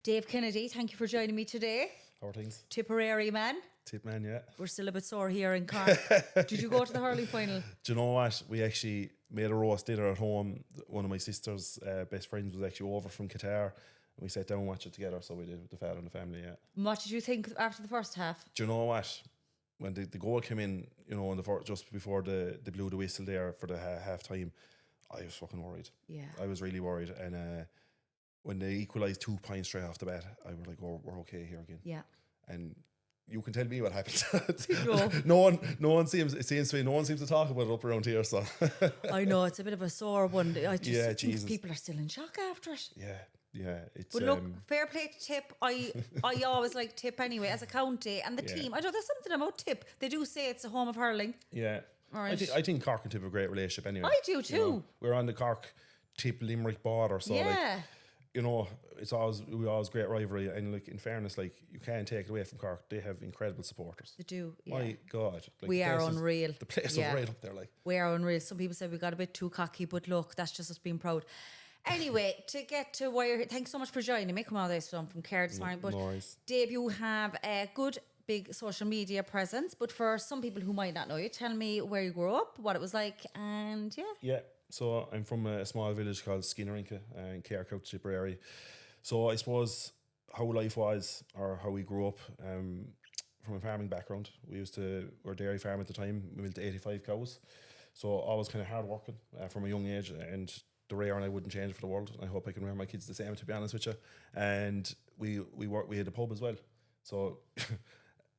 Dave Kennedy, thank you for joining me today. How are things? Tipperary man. Tip man, yeah. We're still a bit sore here in Cork. Did you go to the hurling final? Do you know what? We actually made a roast dinner at home. One of my sister's best friends was actually over from Qatar. And we sat down and watched it together. So we did with the father and the family, yeah. What did you think after the first half? Do you know what? When the goal came in, you know, just before they blew the whistle there for the half time, I was fucking worried. Yeah. I was really worried. And when they equalised 2 points straight off the bat, I was like, oh, we're okay here again. Yeah. And you can tell me what happened. No. no one seems to talk about it up around here. So I know it's a bit of a sore one. I just think Jesus. people are still in shock after it. Yeah. It's But look, fair play to Tip. I always like Tip anyway as a county and the team. I know there's something about Tip. They do say it's a home of hurling. Yeah. Right. I think Cork and Tip have a great relationship anyway. I do too. You know, we're on the Cork Tip Limerick border, so like, you know, we always great rivalry, and like in fairness, like you can't take it away from Cork. They have incredible supporters. They do. Yeah. My God, like, we are unreal. The place is right up there. Like we are unreal. Some people say we got a bit too cocky, but look, that's just us being proud. Anyway, to get to why you're here, thanks so much for joining me. Come on, this from Care this morning. But Dave, you have a good big social media presence. But for some people who might not know you, tell me where you grew up, what it was like, and yeah. So I'm from a small village called Skinnerinka in Cork Tipperary. So I suppose how life was, or how we grew up, from a farming background. We were dairy farm at the time. We milked 85 cows. So always kind of hard working from a young age, and the rare, and I wouldn't change it for the world. I hope I can rear my kids the same, to be honest with you. And we had a pub as well. So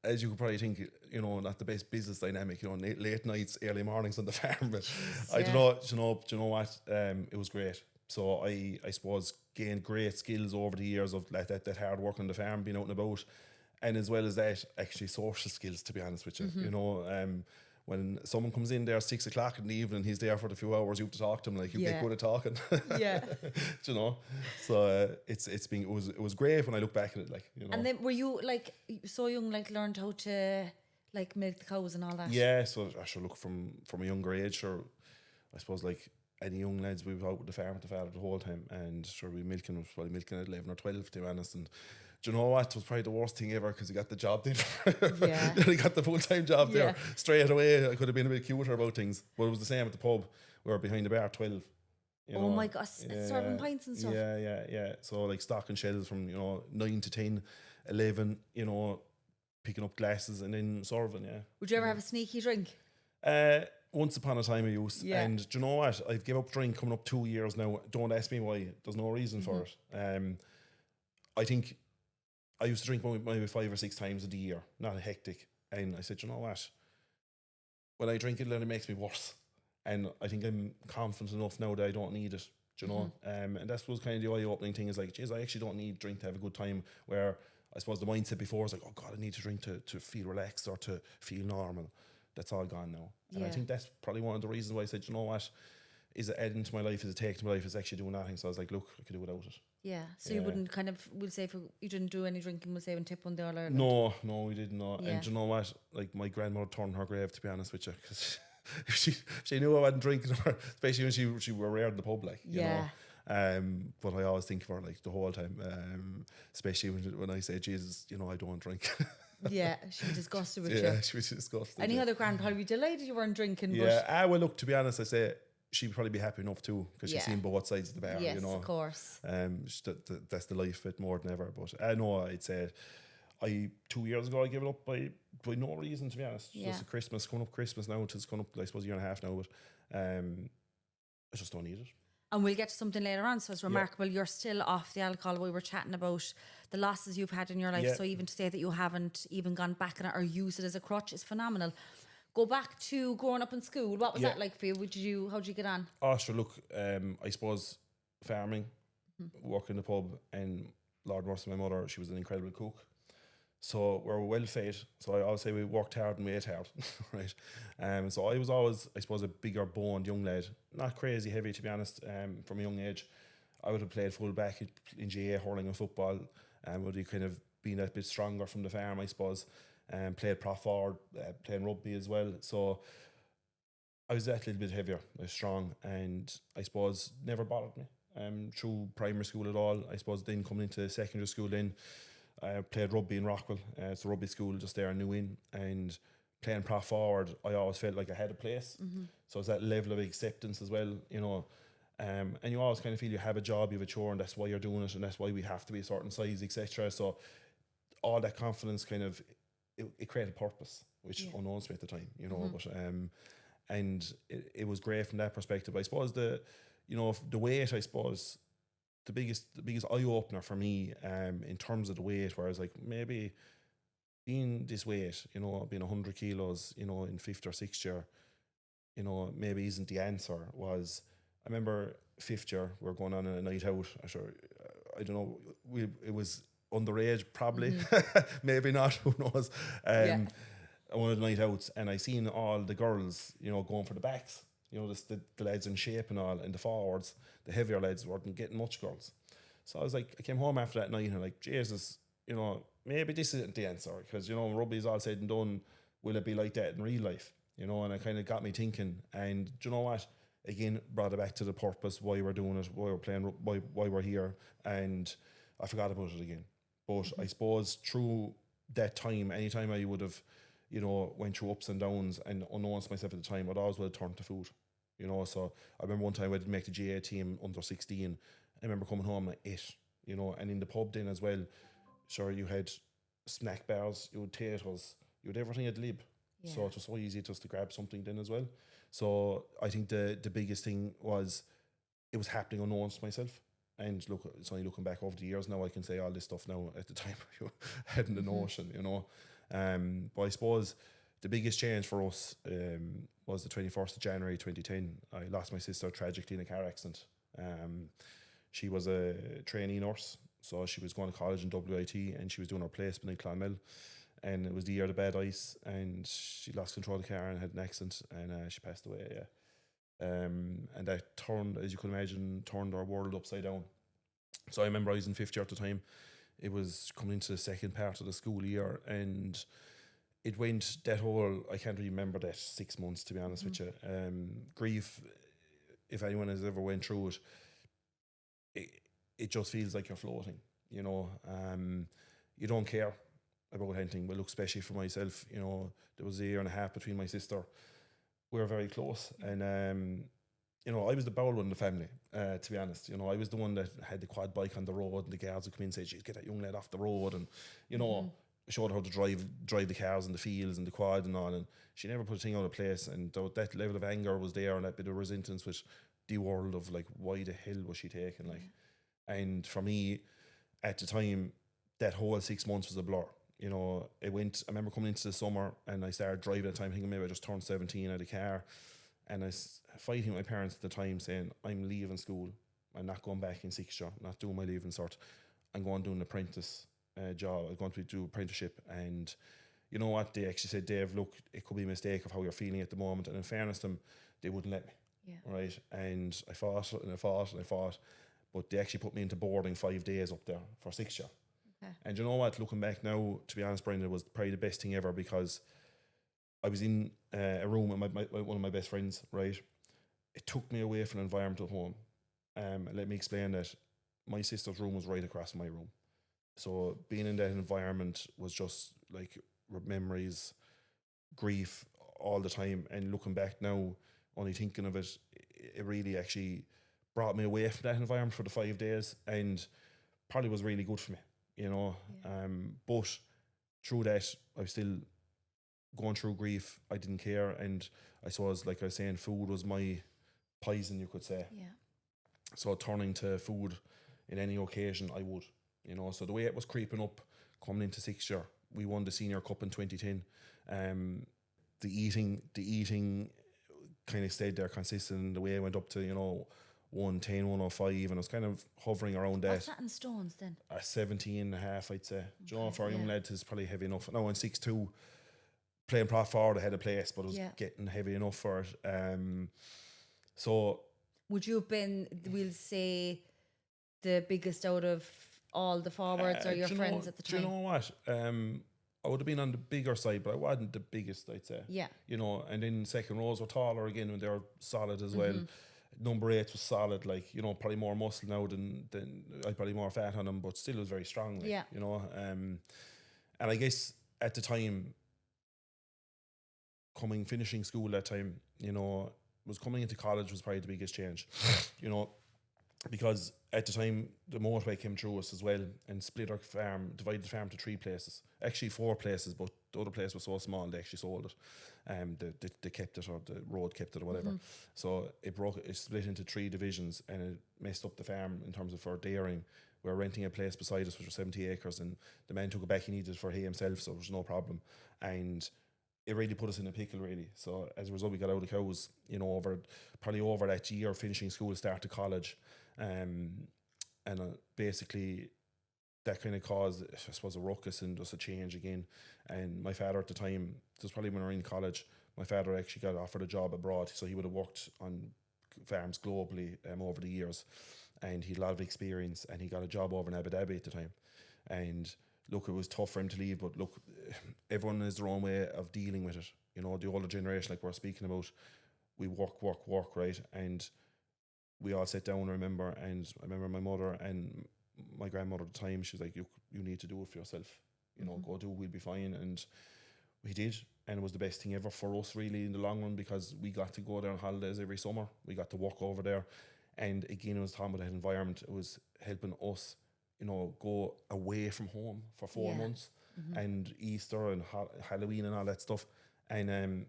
as you could probably think, you know, not the best business dynamic, you know, late nights, early mornings on the farm. But I don't know, do you know what? It was great. So I suppose gained great skills over the years of that hard work on the farm, being out and about, and as well as that, actually social skills, to be honest with you. Mm-hmm. You know, when someone comes in there 6 o'clock in the evening, he's there for the few hours, you have to talk to him, like you get good at talking. Yeah. Do you know? So it was great when I look back at it, like, you know. And then were you like so young, like learned how to like milk the cows and all that? Yeah, so I should look from a younger age, or I suppose like any young lads, we were out with the farm at the father the whole time, and sure we milking at 11 or 12, to be honest. And do you know what? It was probably the worst thing ever, because he got the job done. Yeah. He got the full-time job there straight away. I could have been a bit cuter about things, but it was the same at the pub. We were behind the bar at 12. You know? My gosh, serving pints and stuff. Yeah. So like stocking shelves from, you know, 9 to 10, 11, you know, picking up glasses and then serving, Would you ever have a sneaky drink? Once upon a time I used, and do you know what? I've given up drink coming up 2 years now. Don't ask me why. There's no reason for it. I think I used to drink maybe 5 or 6 times a year, not hectic. And I said, you know what? When I drink it, then it makes me worse. And I think I'm confident enough now that I don't need it. Do you know? And that was kind of the eye-opening thing, is like, geez, I actually don't need drink to have a good time. Where I suppose the mindset before was like, oh God, I need to drink to feel relaxed or to feel normal. That's all gone now. And I think that's probably one of the reasons why I said, you know what? Is it adding to my life? Is it taking to my life? Is actually doing nothing? So I was like, look, I could do without it. Yeah. So you wouldn't kind of, we'll say if you didn't do any drinking, we'll say when Tip won the All-Ireland. No, we didn't know. Yeah. And do you know what? Like my grandmother turned her grave, to be honest with you, because she knew I wasn't drinking her, especially when she were rare in the pub, like, you know. But I always think of her like the whole time, especially when I say, Jesus, you know, I don't drink. Yeah, she'd be disgusted with you. Yeah, she'd be disgusted. Any other grandpa would be delighted you weren't drinking. Yeah, well, look, to be honest, I say she'd probably be happy enough too, because she's seen both sides of the bar. Yes, you know, of course. That's the life of it more than ever. But I know I'd say 2 years ago I gave it up by no reason, to be honest. Just Christmas, coming up Christmas now, it's coming up I suppose a year and a half now, but I just don't need it. And we'll get to something later on. So it's remarkable. You're still off the alcohol. We were chatting about the losses you've had in your life. So even to say that you haven't even gone back on it or used it as a crutch is phenomenal. Go back to growing up in school. What was that like for you? How did you get on? Oh, sure. Look, I suppose farming, working in the pub, and Lord mercy my mother, she was an incredible cook. So we're well fed. So I always say we worked hard and we ate hard, right? So I was always, I suppose, a bigger boned young lad, not crazy heavy, to be honest. From a young age, I would have played full back in GA, hurling and football, and would have kind of been a bit stronger from the farm, I suppose. Played prop forward, playing rugby as well. So I was that little bit heavier, I was strong, and I suppose never bothered me. through primary school at all. I suppose then coming into secondary school, then I played rugby in Rockwell. It's a rugby school just there in New Inn, and playing prop forward, I always felt like I had a place. So it's that level of acceptance as well, you know. And you always kind of feel you have a job, you have a chore, and that's why you're doing it, and that's why we have to be a certain size, etc. So all that confidence kind of it created purpose, which unknowns to me at the time, you know. But and it was great from that perspective. I suppose the weight, I suppose the biggest eye opener for me in terms of the weight, whereas like maybe being this weight, you know, being 100 kilos, you know, in fifth or sixth year, you know, maybe isn't the answer. Was I remember fifth year we were going on a night out. I don't know. It was underage probably, maybe not. Who knows? One of the night outs, and I seen all the girls, you know, going for the backs. You know, the lads in shape and all, and the forwards, the heavier lads weren't getting much girls. So I was like, I came home after that night and I'm like, Jesus, you know, maybe this isn't the answer, because, you know, when rugby's all said and done, will it be like that in real life? You know, and it kind of got me thinking. And do you know what? Again, brought it back to the purpose, why we're doing it, why we're playing, why we're here, and I forgot about it again. But I suppose through that time, anytime I would have, you know, went through ups and downs and unknowns to myself at the time, I'd always would have turned to food. You know, so I remember one time I did make the GA team under 16. I remember coming home at 8, you know, and in the pub then as well, sure, you had snack bars, you had potatoes, you had everything at the lib. Yeah. So it was so easy just to grab something then as well. So I think the biggest thing was it was happening unknowns to myself. And look, it's only looking back over the years now, I can say all this stuff now. At the time, you hadn't the notion, you know. But I suppose the biggest change for us was the 21st of January 2010. I lost my sister tragically in a car accident. She was a trainee nurse, so she was going to college in WIT, and she was doing her placement in Clonmel. And it was the year of the bad ice, and she lost control of the car and had an accident, and she passed away. Yeah. And that turned, as you can imagine, turned our world upside down. So I remember I was in fifth year at the time. It was coming into the second part of the school year, and it went that whole, I can't really remember that 6 months, to be honest with you. Grief, if anyone has ever went through it just feels like you're floating, you know. You don't care about anything. Well, look, especially for myself, you know, there was a year and a half between my sister. We were very close, and you know, I was the bold one in the family, to be honest. You know, I was the one that had the quad bike on the road, and the guards would come in and say, "Geez, get that young lad off the road," and you know, showed her how to drive the cars in the fields and the quad and all. And she never put a thing out of place, and that level of anger was there, and that bit of resentment with the world of like, why the hell was she taking, like? And for me, at the time, that whole 6 months was a blur. You know, I remember coming into the summer, and I started driving at the time, thinking maybe I just turned 17 out of the car, and I was fighting with my parents at the time, saying, I'm leaving school, I'm not going back in sixth year, not doing my leaving cert, I'm going to do an apprentice job, I'm going to do apprenticeship. And you know what, they actually said, Dave, look, it could be a mistake of how you're feeling at the moment, and in fairness to them, they wouldn't let me. Right? And I fought and I fought and I fought, but they actually put me into boarding 5 days up there for sixth year. And you know what, looking back now, to be honest, Brenda, it was probably the best thing ever, because I was in a room with one of my best friends, right? It took me away from the environment at home. Let me explain that my sister's room was right across my room. So being in that environment was just like memories, grief all the time. And looking back now, only thinking of it, it really actually brought me away from that environment for the 5 days, and probably was really good for me. You know, but through that, I was still going through grief. I didn't care, and I suppose, like I was saying, food was my poison, you could say. Yeah. So turning to food in any occasion, I would. You know, so the way it was creeping up, coming into sixth year, we won the senior cup in 2010. The eating kind of stayed there consistent. The way I went up to, you know, 110, 105, and I was kind of hovering around that. What's that in stones then? 17 and a half, I'd say. Do you know, for a young lad, it's probably heavy enough. No, in 6'2", playing prop forward, I had a place, but it was getting heavy enough for it. So would you have been, we'll say, the biggest out of all the forwards or your friends at the time? Do you know what? I would have been on the bigger side, but I wasn't the biggest, I'd say. Yeah. You know, and then second rows were taller again, and they were solid as well. Number 8 was solid, like, you know, probably more muscle now than I probably more fat on him, but still was very strong, like, Yeah. you know. And I guess at the time, finishing school that time, you know, was coming into college was probably the biggest change, you know, because at the time the motorway came through us as well and split our farm, divided the farm to 3 places, actually 4 places, but the other place was so small they actually sold it. They kept it, or the road kept it, or whatever. So it split into 3 divisions, and it messed up the farm in terms of for dairying. We were renting a place beside us which was 70 acres, and the man took it back. He needed it for hay himself, so there was no problem. And it really put us in a pickle, really. So as a result, we got out of cows, you know, over that year, finishing school, started college, and basically that kind of caused, I suppose, a ruckus and just a change again. And my father at the time, this was probably when we were in college, my father actually got offered a job abroad, so he would have worked on farms globally over the years, and he had a lot of experience, and he got a job over in Abu Dhabi at the time. And look, it was tough for him to leave, but look, everyone has their own way of dealing with it. You know, the older generation, like we're speaking about, we work, right? And we all sat down, I remember my mother and my grandmother at the time, she was like, you need to do it for yourself. You know, go do, we'll be fine. And we did, and it was the best thing ever for us, really, in the long run, because we got to go there on holidays every summer. We got to walk over there. And again, it was talking about that environment. It was helping us, you know, go away from home for 4 months, and Easter and Halloween and all that stuff. And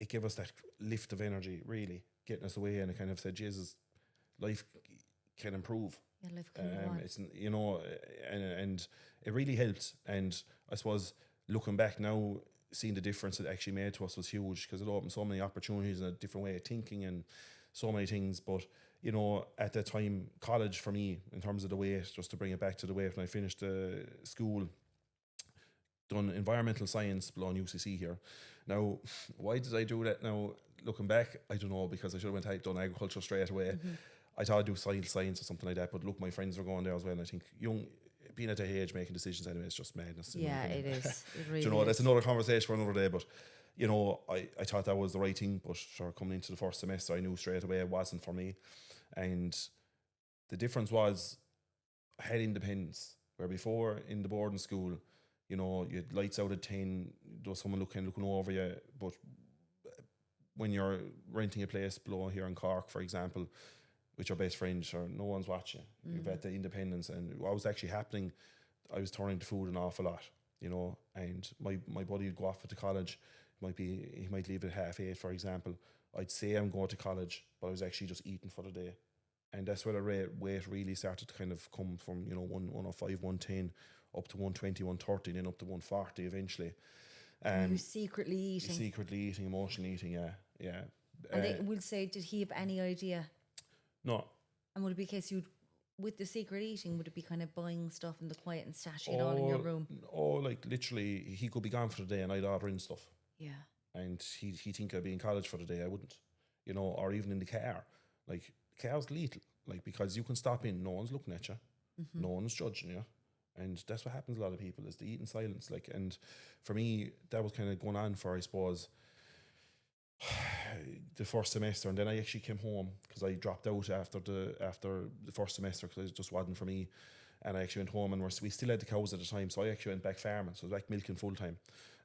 it gave us that lift of energy, really, getting us away. And it kind of said, Jesus, life can improve. Yeah, life can improve. It's, you know, and it really helped. And I suppose looking back now, seeing the difference it actually made to us was huge, because it opened so many opportunities and a different way of thinking and so many things. But you know, at that time, college for me, in terms of the weight, just to bring it back to the weight, when I finished school, done environmental science below UCC here. Now, why did I do that now? Looking back, I don't know, because I should have done agriculture straight away. I thought I'd do soil science or something like that, but look, my friends were going there as well, and I think being at that age, making decisions anyway, is just madness. Yeah, it is. It really do you know, is. that's another conversation for another day, but you know, I thought that was the right thing, but sure, coming into the first semester, I knew straight away it wasn't for me. And the difference was, I had independence, where before in the boarding school, you know, you had lights out at 10, there was someone looking over you. But when you're renting a place below here in Cork, for example, with your best friend, sure, no one's watching. You've had the independence, and what was actually happening, I was turning to food an awful lot, you know. And my buddy would go off to college. He might leave at 8:30, for example. I'd say I'm going to college, but I was actually just eating for the day. And that's where the weight really started to kind of come from, you know, 105, 110, up to 120, 130, then up to 140 eventually. You were secretly eating. Emotionally eating, yeah. And they will say, did he have any idea? No. And would it be a case with the secret eating, would it be kind of buying stuff in the quiet and stashing it all in your room? Oh, like literally, he could be gone for the day and I'd order in stuff. Yeah. And he'd think I'd be in college for the day. I wouldn't, you know, or even in the car. Like, the car's lethal, like, because you can stop in, no one's looking at you, no one's judging you. And that's what happens to a lot of people, is they eat in silence. Like, and for me, that was kind of going on for, I suppose, the first semester. And then I actually came home, because I dropped out after the first semester, because it just wasn't for me. And I actually went home, and we still had the cows at the time, so I actually went back farming. So I was back milking full time.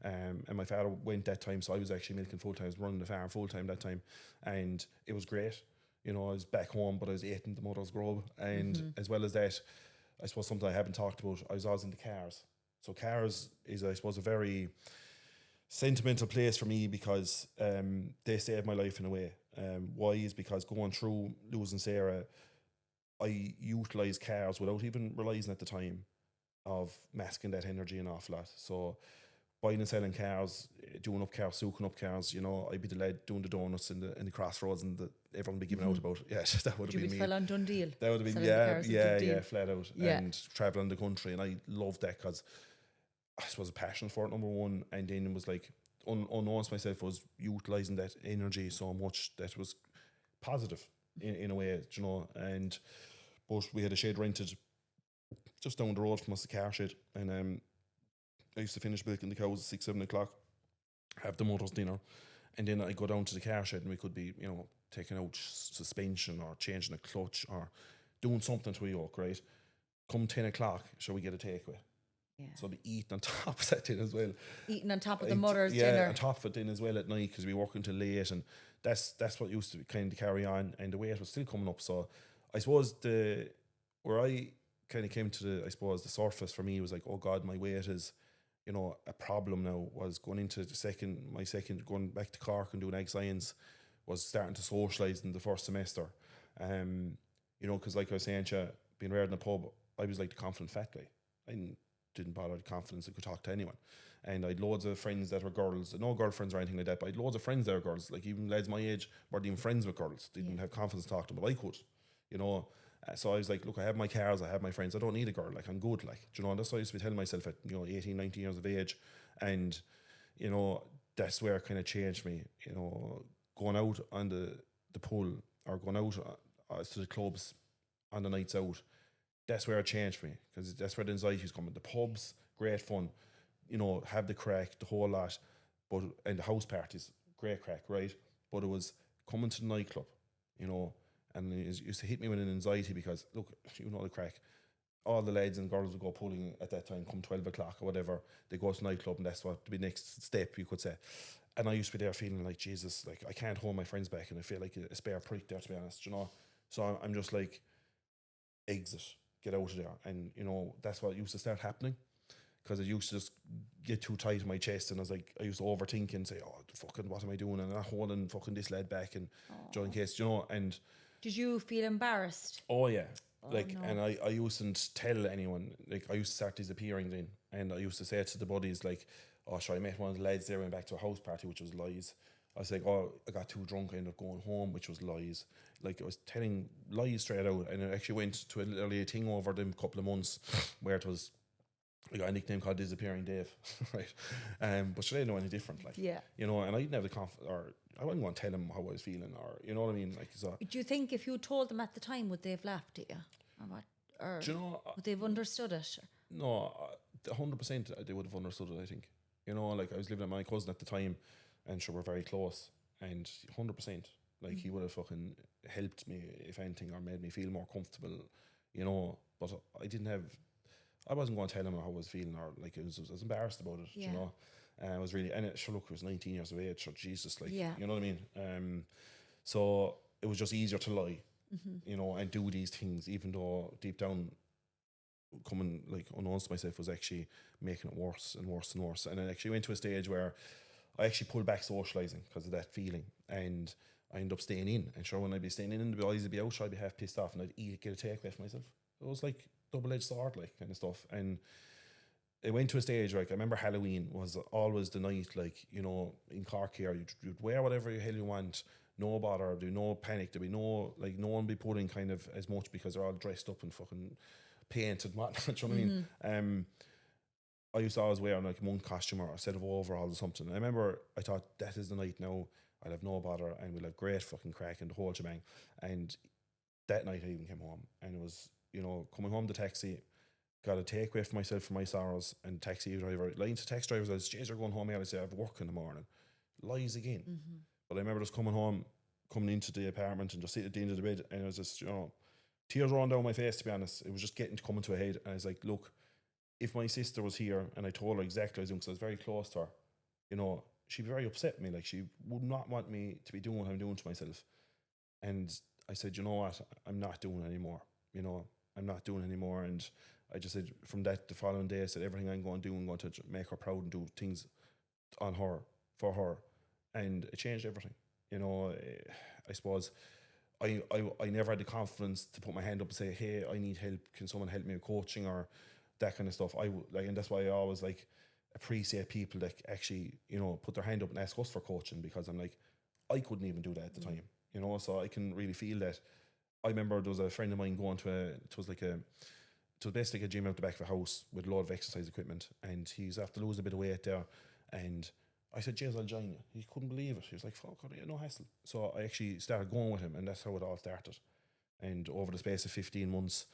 And my father went that time, so I was actually milking full time. I was running the farm full time that time, and it was great. You know, I was back home, but I was eating the mother's grub. And as well as that, I suppose something I haven't talked about, I was always into cars. So cars is, I suppose, a very sentimental place for me, because they saved my life in a way. Why is because going through losing Sarah, I utilised cars without even realising at the time of masking that energy an awful lot. So buying and selling cars, doing up cars, soaking up cars, you know, I'd be the lad doing the donuts in the crossroads, and everyone would be giving out about. Yeah, that would have been me. Fell on Dundee. That would have been, flat out. Yeah. And travelling the country, and I loved that, because I suppose a passion for it, number one, and then it was like, unknowns myself, was utilising that energy so much that was positive in a way, you know. And but we had a shed rented just down the road from us, a car shed, and I used to finish milking the cows at 6, 7 o'clock, have the mother's dinner, and then I go down to the car shed, and we could be, you know, taking out suspension or changing a clutch or doing something to a yoke, right? Come 10 o'clock, shall we get a takeaway? Yeah. So I'll be eating on top of that then as well. Eating on top of the mother's dinner. Yeah, on top of it then as well at night, because we work until late, and that's what used to kind of carry on, and the weight was still coming up. So I suppose where I kind of came to the surface for me was like, oh God, my weight is, a problem now. Was going into my second going back to Cork and doing egg science, was starting to socialise in the first semester. Because like I was saying, being reared in a pub, I was like the confident fat guy. I didn't bother with confidence. I could talk to anyone, and I had loads of friends that were girls, no girlfriends or anything like that, but I had loads of friends that were girls, like even lads my age weren't even friends with girls. They didn't have confidence to talk to them, but I could, so I was like, look, I have my cars, I have my friends, I don't need a girl, like I'm good, like, that's what I used to be telling myself at 18, 19 years of age. And that's where it kind of changed me, going out on the pool, or going out to the clubs on the nights out. That's where it changed me, because that's where the anxiety's coming. The pubs, great fun, have the crack, the whole lot, and the house parties, great crack, right? But it was coming to the nightclub, and it used to hit me with an anxiety, because look, the crack. All the lads and girls would go pulling at that time, come 12 o'clock or whatever, they go to the nightclub, and that's what the next step, you could say. And I used to be there feeling like, Jesus, like I can't hold my friends back, and I feel like a spare prick there, to be honest, So I'm just like, exit, get out of there. And that's what used to start happening, because it used to just get too tight in my chest, and I used to overthink and say, oh fucking, what am I doing, and I'm not holding fucking this lad back, and in case, and did you feel embarrassed? Oh yeah. No. And I used to tell anyone, like I used to start disappearing then, and I used to say to the buddies, like, oh sure, I met one of the lads there, went back to a house party, which was lies. I was like, oh, I got too drunk, I ended up going home, which was lies. Like I was telling lies straight out, and I actually went to a thing over them couple of months where it was, I got a nickname called Disappearing Dave, right? But should I know any different? Like, yeah, and I didn't have the confidence, or I wouldn't want to tell them how I was feeling, or you know what I mean? Like, so. Do you think if you told them at the time, would they have laughed at you, or would they have understood it? No, 100% they would have understood it. I think, like I was living with my cousin at the time, and sure we're very close, and 100%, like he would have fucking helped me if anything, or made me feel more comfortable, But I wasn't going to tell him how I was feeling, or like I was embarrassed about it, I was really, and it was 19 years of age, so Jesus, like, you know what I mean? So it was just easier to lie, and do these things, even though deep down, coming like unknowns to myself, was actually making it worse and worse and worse. And I actually went to a stage where I actually pulled back socialising because of that feeling, and I ended up staying in. And sure, when I'd be staying in, the boys would be out, so I'd be half pissed off, and I'd get a takeaway for myself. It was like double-edged sword, like, kind of stuff. And it went to a stage, like, I remember Halloween was always the night, like, in Cork here, you'd wear whatever the hell you want, no bother, there'd be no panic, there'd be no, like, no one be putting kind of as much, because they're all dressed up and fucking painted, what, you know what I mean? I used to always wear like a monk costume or a set of overalls or something. I remember I thought, that is the night now, I'll have no bother, and we'll have great fucking crack and the whole shebang. And that night I even came home, and it was, coming home the taxi, got a takeaway for myself for my sorrows, and taxi driver, lying to taxi drivers, I said, you're going home here, I said, I have work in the morning. Lies again. But I remember just coming into the apartment and just sitting at the end of the bed, and it was just, tears rolling down my face, to be honest. It was just coming to a head, and I was like, look, if my sister was here and I told her exactly what I was doing, because I was very close to her, she'd be very upset with me. Like, she would not want me to be doing what I'm doing to myself. And I said, you know what, I'm not doing anymore. I'm not doing anymore. And I just said, from that, the following day, I said, everything I'm going to do, I'm going to make her proud and do things on her, for her. And it changed everything. I suppose I never had the confidence to put my hand up and say, hey, I need help. Can someone help me with coaching or that kind of stuff? And that's why I always appreciate people that actually, put their hand up and ask us for coaching, because I'm like, I couldn't even do that at the time, so I can really feel that. I remember there was a friend of mine going to it was basically a gym out the back of a house with a lot of exercise equipment, and he's after losing a bit of weight there, and I said, Jez, I'll join you. He couldn't believe it. He was like, fuck, no hassle. So I actually started going with him, and that's how it all started. And over the space of 15 months,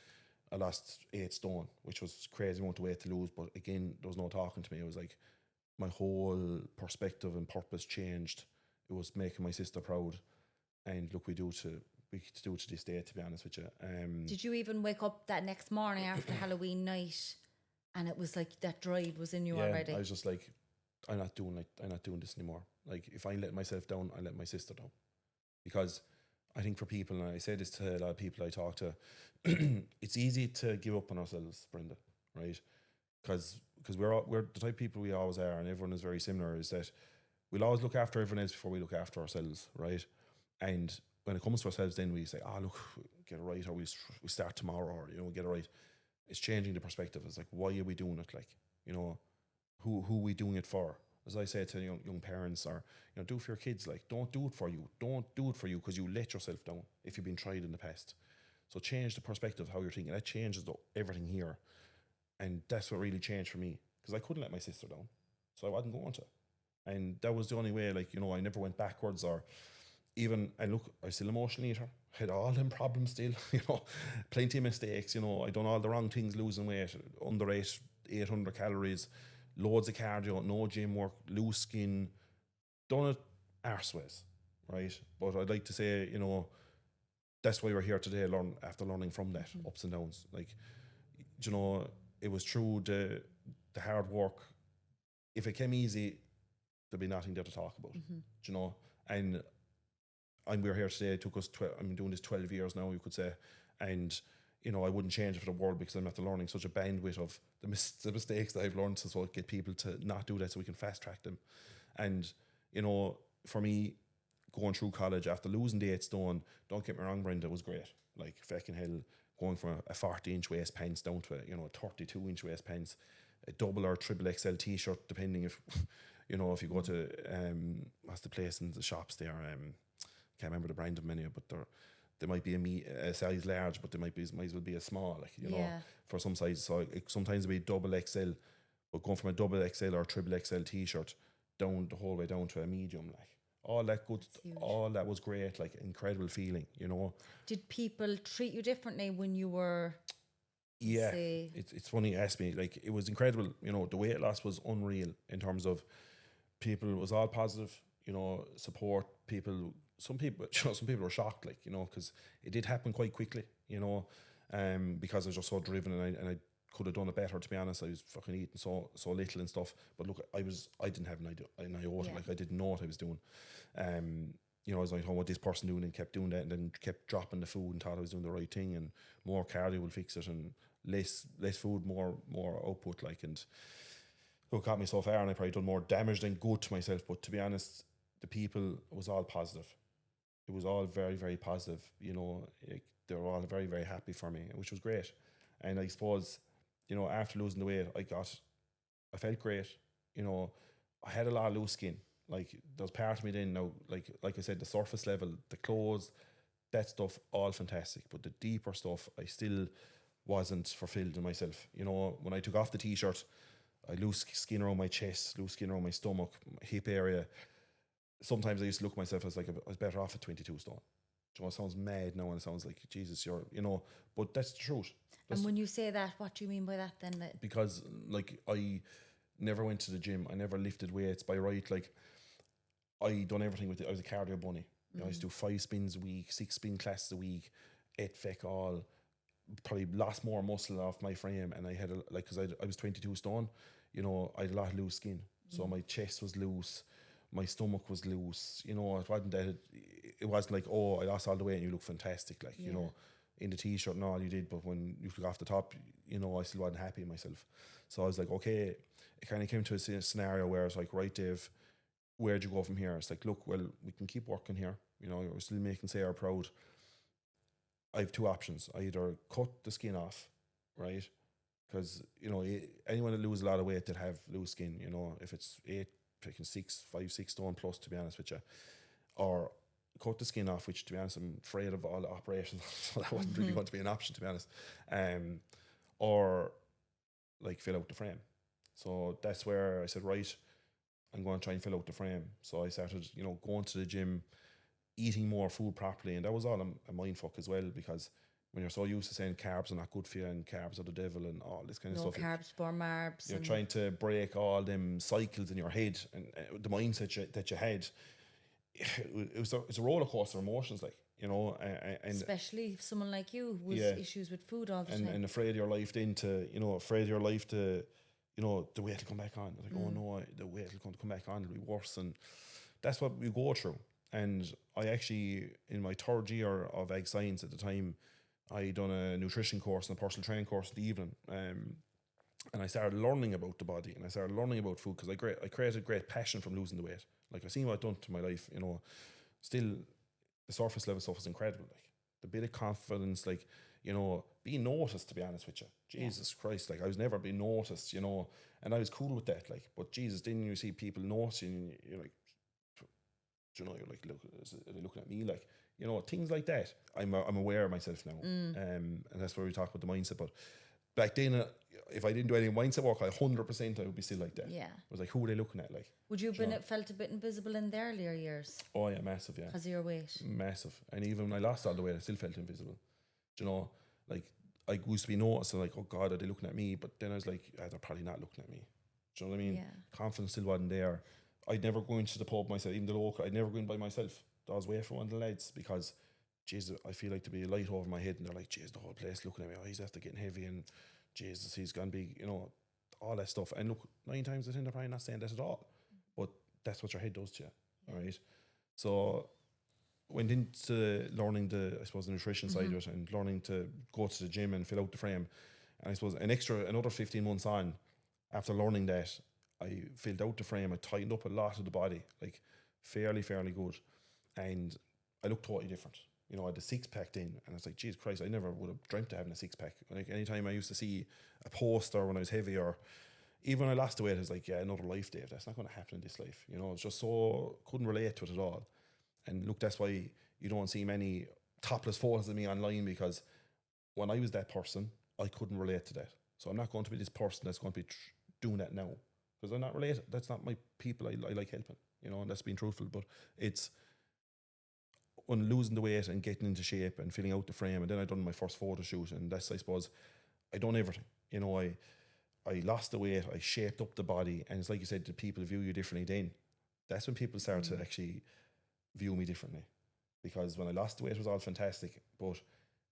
I lost 8 stone, which was crazy amount of weight to lose. But again, there was no talking to me. It was like my whole perspective and purpose changed. It was making my sister proud. And look, we do to this day, to be honest with you. Did you even wake up that next morning after Halloween night and it was like that drive was in you already? I was just like, I'm not doing this anymore. Like, if I let myself down, I let my sister down. Because I think for people, and I say this to a lot of people I talk to, it's easy to give up on ourselves, Brenda, right? Because we're the type of people we always are, and everyone is very similar, is that we'll always look after everyone else before we look after ourselves, right? And when it comes to ourselves, then we say, look, get it right, or we start tomorrow, or, get it right. It's changing the perspective. It's like, why are we doing it? Like, who are we doing it for? As I say to young parents, or, do it for your kids. Like, don't do it for you. Don't do it for you because you let yourself down if you've been tried in the past. So change the perspective of how you're thinking. That changes everything here. And that's what really changed for me, because I couldn't let my sister down. So I wasn't going to. And that was the only way, like, I never went backwards, or even, and look, I still emotional eater, had all them problems still, plenty of mistakes, I done all the wrong things, losing weight, underate, 800 calories, loads of cardio, no gym work, loose skin, done it arseways, right? But I'd like to say, that's why we're here today, after learning from that, ups and downs. Like, it was through the hard work. If it came easy, there'd be nothing there to talk about, and we're here today. It took us I'm doing this 12 years now, you could say, and I wouldn't change it for the world, because I'm after learning such a bandwidth of the mistakes that I've learned, so get people to not do that, so we can fast track them. And for me, going through college after losing the 8 stone, don't get me wrong, Brenda, was great. Like, fucking hell, going from a 40-inch waist pants down to a 32-inch waist pants, a double or triple XL t-shirt, depending if if you go to what's the place in the shops there, can't remember the brand of many, but there might be a size large, but might as well be a small, like, for some sizes. So sometimes it'll be double XL, but going from a double XL or triple XL t-shirt down the whole way down to a medium, like, all that good, all that was great, like, incredible feeling, Did people treat you differently when you were? Yeah, it's funny you ask me. Like, it was incredible. The weight loss was unreal in terms of people. It was all positive. Support people. Some people were shocked, like, because it did happen quite quickly. Because I was just so driven, and I could have done it better. To be honest, I was fucking eating so little and stuff. But look, I didn't have an iota. Like, I didn't know what I was doing. I was like, what this person doing, and kept doing that, and then kept dropping the food and thought I was doing the right thing, and more cardio will fix it, and less food, more output, like, and it got me so far, and I probably done more damage than good to myself. But to be honest, the people, it was all positive. It was all very, very positive. They were all very, very happy for me, which was great. And I suppose, after losing the weight, I felt great. I had a lot of loose skin. Like, there's part of me then now, like I said, the surface level, the clothes, that stuff, all fantastic. But the deeper stuff, I still wasn't fulfilled in myself. When I took off the t-shirt, I loose skin around my chest, loose skin around my stomach, my hip area. Sometimes I used to look at myself as like I was better off at 22 stone. It sounds mad now, and it sounds like, Jesus, you're, but that's the truth. And when you say that, what do you mean by that then? Because, like, I never went to the gym. I never lifted weights by right. Like, I done everything with it. I was a cardio bunny. I used to do 5 spins a week, 6 spin classes a week, ate feck all, probably lost more muscle off my frame. And I had, because I was 22 stone, I had a lot of loose skin. So my chest was loose, my stomach was loose, it wasn't that, it wasn't like, oh, I lost all the weight and you look fantastic, like, in the t-shirt and all you did, but when you took off the top, I still wasn't happy with myself. So I was like, okay, it kind of came to a scenario where it's like, right, Dave, where'd you go from here? It's like, look, well, we can keep working here. We're still making Sarah proud. I have 2 options. I either cut the skin off, right? Because, anyone that loses a lot of weight that have loose skin, if it's 5, 6 stone plus, to be honest with you, or cut the skin off, which, to be honest, I'm afraid of all the operations, so that wasn't really going to be an option, to be honest. Or, like, fill out the frame. So that's where I said, right, I'm going to try and fill out the frame. So I started, going to the gym, eating more food properly, and that was all a mindfuck as well, because when you're so used to saying carbs are not good for you and carbs are the devil and all this kind of stuff. No carbs, more marbs. You're trying to break all them cycles in your head, and the mindset that you had, it's a roller coaster of emotions, like, you know, and especially someone like you with issues with food all the time. And afraid of your life then to, you know, afraid of your life to, you know, the weight will come back on. Like, oh no, the weight will come back on, it'll be worse. And that's what we go through. And I actually, in my third year of ag science at the time, I done a nutrition course and a personal training course in the evening. And I started learning about the body and I started learning about food because I created great passion from losing the weight. Like, I seen what I'd done to my life, you know. Still, the surface level stuff was incredible. Like, the bit of confidence, like, you know, being noticed, to be honest with you. Jesus Christ, like, I was never being noticed, you know, and I was cool with that. Like, but Jesus, then you see people noticing, you're like, you know, you're like, look, are they looking at me? Like, you know, things like that. I'm aware of myself now, and that's where we talk about the mindset. But back then, if I didn't do any mindset work, 100% I would be still like that. Yeah. I was like, who are they looking at? Like, would you have felt a bit invisible in the earlier years? Oh yeah, massive, yeah. Because of your weight. Massive. And even when I lost all the weight, I still felt invisible. Do you know, like, I used to be noticed, like, oh God, are they looking at me? But then I was like, they're probably not looking at me. Do you know what I mean? Yeah. Confidence still wasn't there. I'd never go into the pub myself, even the local, I'd never go in by myself. I was away from one of the lads because, Jesus, I feel like to be a light over my head, and they're like, jeez, the whole place looking at me, oh, he's after getting heavy, and Jesus, he's gonna be, you know, all that stuff. And look, 9 times out of 10 they're probably not saying that at all, but that's what your head does to you. All right. So went into learning the nutrition side of it, and learning to go to the gym and fill out the frame. And I suppose another 15 months on, after learning that, I filled out the frame. I tightened up a lot of the body, like fairly good, and I looked totally different. You know, I had a 6-pack then, and I was like, Jesus Christ, I never would have dreamt of having a 6-pack. Like, anytime I used to see a poster when I was heavy, or even when I lost the weight, I was like, yeah, another life, Dave. That's not going to happen in this life. You know, it's just so, couldn't relate to it at all. And look, that's why you don't see many topless photos of me online, because when I was that person, I couldn't relate to that. So I'm not going to be this person that's going to be doing that now, because I'm not related. That's not my people. I like helping, you know, and that's being truthful. But it's on losing the weight and getting into shape and filling out the frame. And then I done my first photo shoot, and that's, I suppose, I done everything. You know, I lost the weight, I shaped up the body, and it's like you said, the people view you differently then. That's when people start to actually view me differently. Because when I lost the weight, it was all fantastic. But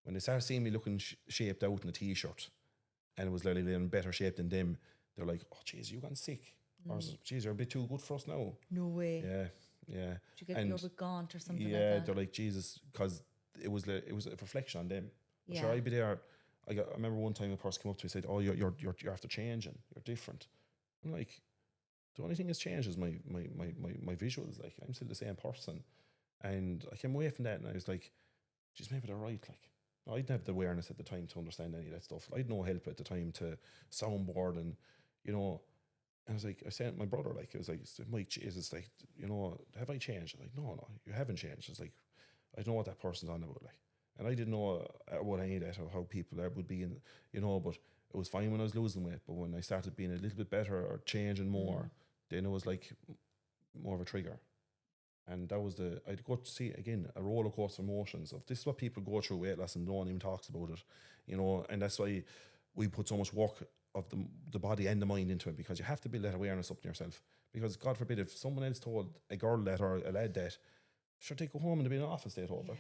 when they started seeing me looking shaped out in a t-shirt, and it was literally in better shape than them, they're like, oh, jeez, you gone sick. Or, jeez, you're a bit too good for us now. No way. Yeah. Did you get your bit gaunt or something like Yeah, that? they're like, Jesus, because it was a reflection on them. Yeah. Sure, I'd be there. I remember one time a person came up to me and said, oh, you're after changing. You're different. I'm like, the only thing that's changed is my visuals. Like, I'm still the same person. And I came away from that, and I was like, geez, maybe they're right. Like, I didn't have the awareness at the time to understand any of that stuff. I had no help at the time to soundboard, and, you know, and I was like, I said to my brother, like, it was like, Mike, Jesus, like, you know, have I changed? Like, no, you haven't changed. It's like, I know what that person's on about, like. And I didn't know about any of that, or how people there would be, in, you know, but it was fine when I was losing weight. But when I started being a little bit better or changing more, then it was like more of a trigger. And that was I'd go to see, again, a roller coaster of emotions of, this is what people go through weight loss and no one even talks about it, you know. And that's why we put so much work of the body and the mind into it, because you have to build that awareness up in yourself. Because God forbid, if someone else told a girl that or a lad that, sure, they go home and they'd be in an office day over.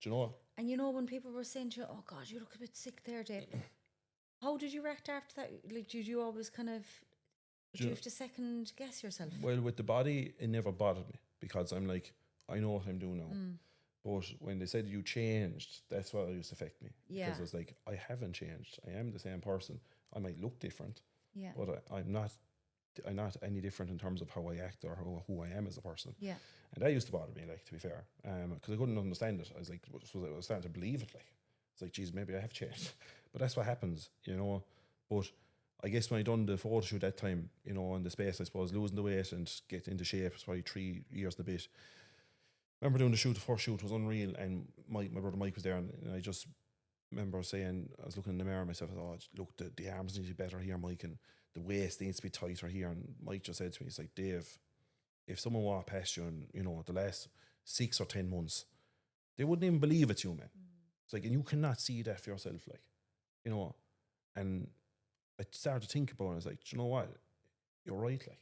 Do you know? And you know, when people were saying to you, oh God, you look a bit sick there, Dave, how did you react after that? Like, did you always kind of, did you have to second guess yourself? Well, with the body, it never bothered me, because I'm like, I know what I'm doing now. But when they said you changed, that's what used to affect me. Yeah. Because I was like, I haven't changed. I am the same person. I might look different, yeah, but I'm not any different in terms of how I act or who I am as a person. Yeah. And that used to bother me, like, to be fair, because I couldn't understand it. I was like, I was starting to believe it. Like, it's like, geez, maybe I have changed. But that's what happens, you know. But I guess when I done the photo shoot that time, you know, in the space, I suppose, losing the weight and getting into shape, it's probably 3 years and a bit. I remember doing the first shoot was unreal, and my brother Mike was there, and I just remember saying, I was looking in the mirror myself, I thought, oh, look, the arms need to be better here, Mike, and the waist needs to be tighter here. And Mike just said to me, he's like, Dave, if someone walked past you in, you know, the last 6 or 10 months, they wouldn't even believe it's you, man. It's like, and you cannot see that for yourself, like, you know. And I started to think about it, I was like, do you know what? You're right, like.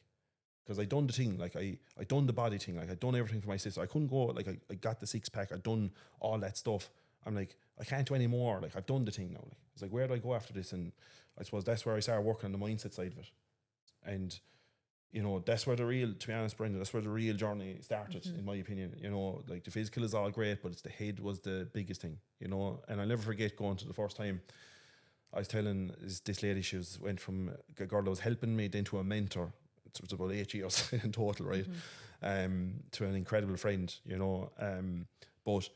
because I done the thing, like I done the body thing, like I done everything for my sister. I couldn't go, like I got the 6-pack, I done all that stuff. I'm like, I can't do any more. Like I've done the thing now. Like it's like, where do I go after this? And I suppose that's where I started working on the mindset side of it. And you know, that's where the real, to be honest, Brenda, that's where the real journey started, in my opinion. You know, like the physical is all great, but it's the head was the biggest thing, you know. And I'll never forget going to the first time I was telling this lady, she went from a girl that was helping me then to a mentor. It was about 8 years in total, right? To an incredible friend, you know. But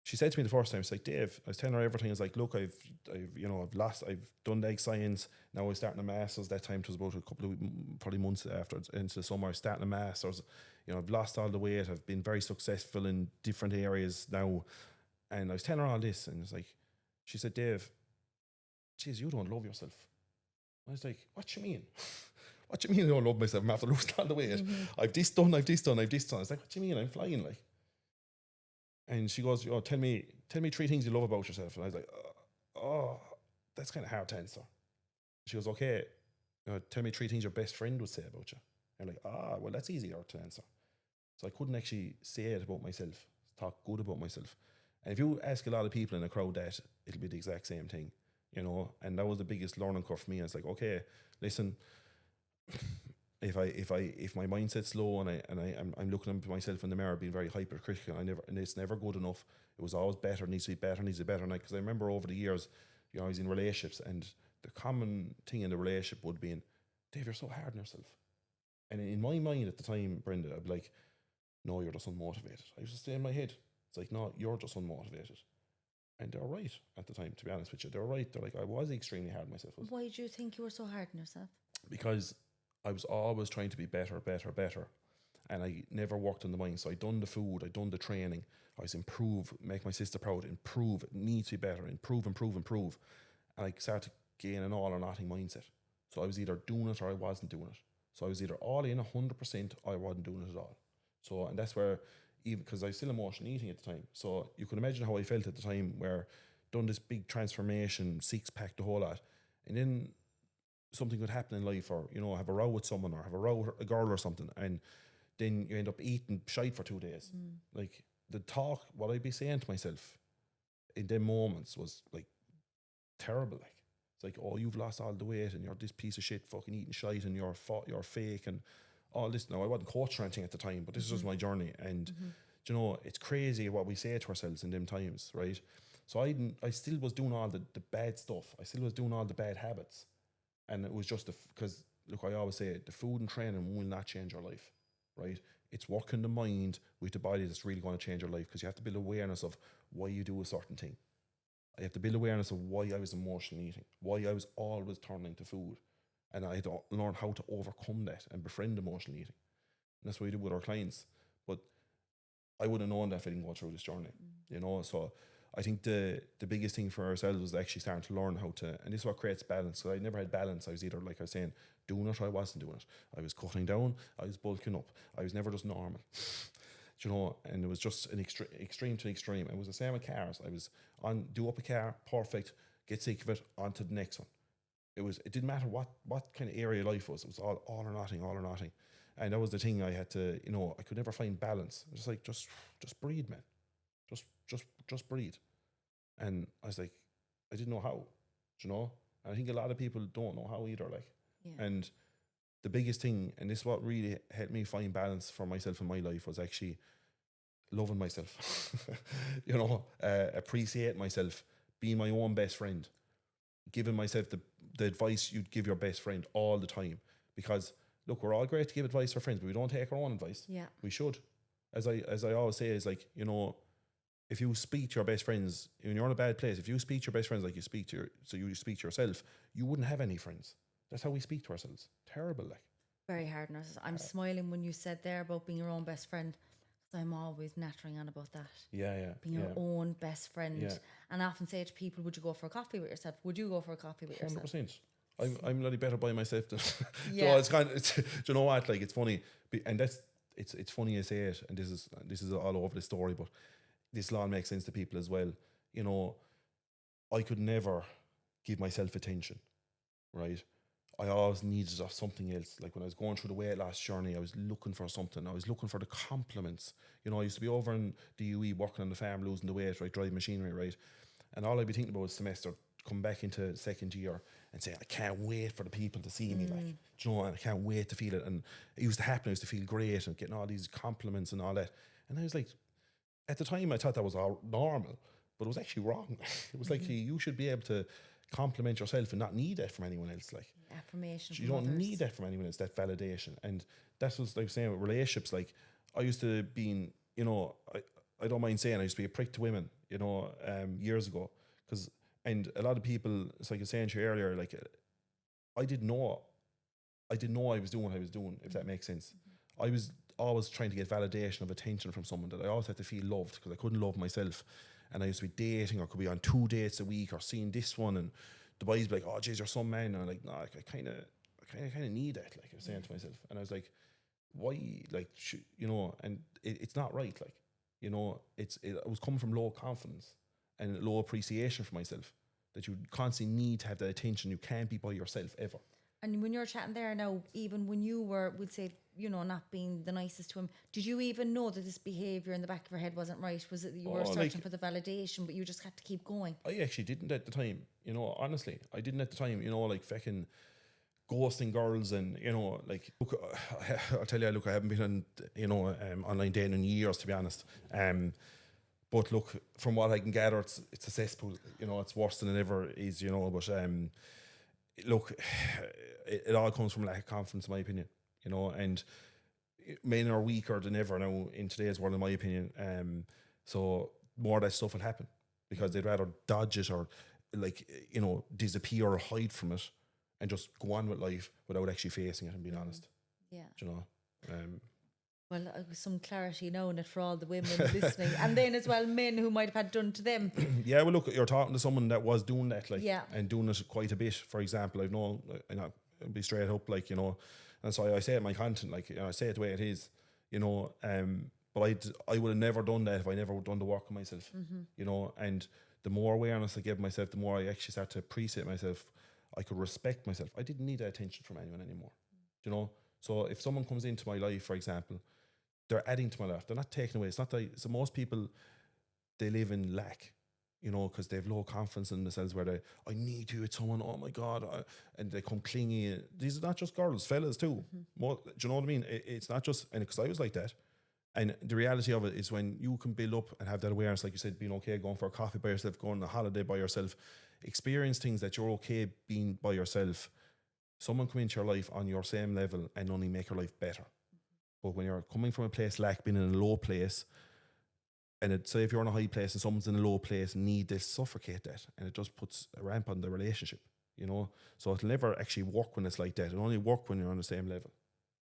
she said to me the first time, it's like, Dave, I was telling her everything. I was like, look, I've done the egg science. Now I was starting a master's. That time it was about a couple of probably months after, into the summer, I was starting a master's. You know, I've lost all the weight. I've been very successful in different areas now. And I was telling her all this, and it's like, she said, Dave, geez, you don't love yourself. I was like, what you mean? What you mean I don't love myself? I'm after losing all the weight. I've this done. I was like, what do you mean? I'm flying, like. And she goes, oh, tell me 3 things you love about yourself. And I was like, oh, that's kind of hard to answer. She goes, okay, tell me 3 things your best friend would say about you. And I'm like, well, that's easier to answer. So I couldn't actually say it about myself, talk good about myself. And if you ask a lot of people in a crowd that, it'll be the exact same thing, you know. And that was the biggest learning curve for me. I was like, okay, listen, if my mindset's low and I'm looking at myself in the mirror being very hypercritical, and it's never good enough. It was always better, needs to be better. And because I remember over the years, you know, I was in relationships, and the common thing in the relationship would be, Dave, you're so hard on yourself. And in my mind at the time, Brenda, I'd be like, no, you're just unmotivated. I used to stay in my head. It's like, no, you're just unmotivated. And they're right at the time, to be honest with you. They're right. They're like, I was extremely hard on myself. Why do you think you were so hard on yourself? Because I was always trying to be better. And I never worked on the mind. So I done the food, I done the training. I was improve, make my sister proud, improve, it needs to be better, improve. And I started gaining an all or nothing mindset. So I was either doing it or I wasn't doing it. So I was either all in 100% or I wasn't doing it at all. So, and that's where, even because I was still emotional eating at the time. So you can imagine how I felt at the time, where done this big transformation, 6-pack, the whole lot. And then something could happen in life, or, you know, have a row with someone, or have a row with a girl or something. And then you end up eating shite for 2 days. Like the talk, what I'd be saying to myself in them moments was like terrible. Like, it's like, oh, you've lost all the weight and you're this piece of shit fucking eating shite and you're fake and all this. Now, I wasn't coaching or anything at the time, but this is just my journey. And you know, it's crazy what we say to ourselves in them times, right? So I still was doing all the bad stuff. I still was doing all the bad habits. And it was just because, look, I always say the food and training will not change your life, right? It's working the mind with the body that's really going to change your life, because you have to build awareness of why you do a certain thing. I have to build awareness of why I was emotional eating, why I was always turning to food. And I had to learn how to overcome that and befriend emotional eating. And that's what we do with our clients. But I wouldn't have known that if I didn't go through this journey, you know? So I think the biggest thing for ourselves was actually starting to learn how to, and this is what creates balance. So I never had balance. I was either, like I was saying, doing it or I wasn't doing it. I was cutting down, I was bulking up. I was never just normal, you know, and it was just an extreme to extreme. It was the same with cars. I was do up a car, perfect, get sick of it, on to the next one. It didn't matter what kind of area life was. It was all or nothing. And that was the thing I had to, you know, I could never find balance. Just like, just breathe, man. Just breathe. And I was like, I didn't know how, you know? And I think a lot of people don't know how either, like. Yeah. And the biggest thing, and this is what really helped me find balance for myself in my life, was actually loving myself. You know, appreciate myself, being my own best friend, giving myself the advice you'd give your best friend all the time. Because look, we're all great to give advice for friends, but we don't take our own advice. Yeah. We should. As I always say, is like, you know, if you speak to your best friends, when you're in a bad place, if you speak to your best friends like you speak to yourself, you wouldn't have any friends. That's how we speak to ourselves. Terrible, like. Very hard on us. I'm smiling when you said there about being your own best friend, because I'm always nattering on about that. Yeah. Being your own best friend. Yeah. And I often say to people, would you go for a coffee with yourself? Would you go for a coffee with yourself? 100%. I'm bloody better by myself than so it's kind of, do you know what, like, it's funny, and it's funny you say it, and this is all over the story, but this all makes sense to people as well. You know, I could never give myself attention, right? I always needed something else. Like when I was going through the weight loss journey, I was looking for something. I was looking for the compliments. You know, I used to be over in the UE working on the farm, losing the weight, right, driving machinery, right, and all I'd be thinking about was semester, come back into second year and say, I can't wait for the people to see me, like, do you know, and I can't wait to feel it. And it used to happen. I used to feel great and getting all these compliments and all that. And I was like, at the time, I thought that was all normal, but it was actually wrong. It was like you should be able to compliment yourself and not need that from anyone else. Like affirmation. you don't need that from anyone else, that validation. And that's what I was saying with relationships. Like I used to be, you know, I don't mind saying I used to be a prick to women, you know, years ago. And a lot of people, it's like I was saying to you earlier, like I didn't know I was doing what I was doing, if that makes sense. I was always trying to get validation of attention from someone, that I always had to feel loved because I couldn't love myself. And I used to be dating or could be on 2 dates a week or seeing this one, and the boys be like, oh geez, you're some man. And I'm like, no, I kind of need that, like I was saying to myself. And I was like, why? Like, you know, and it's not right. Like, you know, it was coming from low confidence and low appreciation for myself, that you constantly need to have that attention. You can't be by yourself ever. And when you're chatting there now, even when you were, would say, you know, not being the nicest to him, did you even know that this behaviour in the back of your head wasn't right? Was it that you were searching for the validation, but you just had to keep going? I actually didn't at the time, you know, honestly. I didn't at the time, you know, like fucking ghosting girls and, you know, like, look, I'll tell you, look, I haven't been on, you know, online dating in years, to be honest. But look, from what I can gather, it's a cesspool, you know, it's worse than it ever is, you know, but look, it all comes from lack of confidence, in my opinion, you know, and men are weaker than ever now in today's world, in my opinion. So more of that stuff will happen because they'd rather dodge it or, like, you know, disappear or hide from it and just go on with life without actually facing it and being honest. Yeah. Do you know? Well, some clarity now in it for all the women listening, and then as well men who might have had done to them. Yeah, well, look, you're talking to someone that was doing that, like, yeah, and doing it quite a bit. For example, I've known, I'll be straight up, like, you know, and so I say it in my content, like, you know, I say it the way it is, you know. But I would have never done that if I never done the work on myself, you know. And the more awareness I give myself, the more I actually start to appreciate myself. I could respect myself. I didn't need that attention from anyone anymore, you know. So if someone comes into my life, for example, they're adding to my life. They're not taking away. It's not that. So most people, they live in lack, you know, because they have low confidence in themselves. Where I need to with someone. Oh my God, and they come clingy. These are not just girls, fellas too. Do you know what I mean? It's not just, and because I was like that. And the reality of it is when you can build up and have that awareness, like you said, being okay, going for a coffee by yourself, going on a holiday by yourself, experience things that you're okay being by yourself. Someone come into your life on your same level and only make your life better. But when you're coming from a place like being in a low place, and say if you're in a high place and someone's in a low place, need to suffocate that, and it just puts a ramp on the relationship, you know. So it'll never actually work when it's like that. It'll only work when you're on the same level.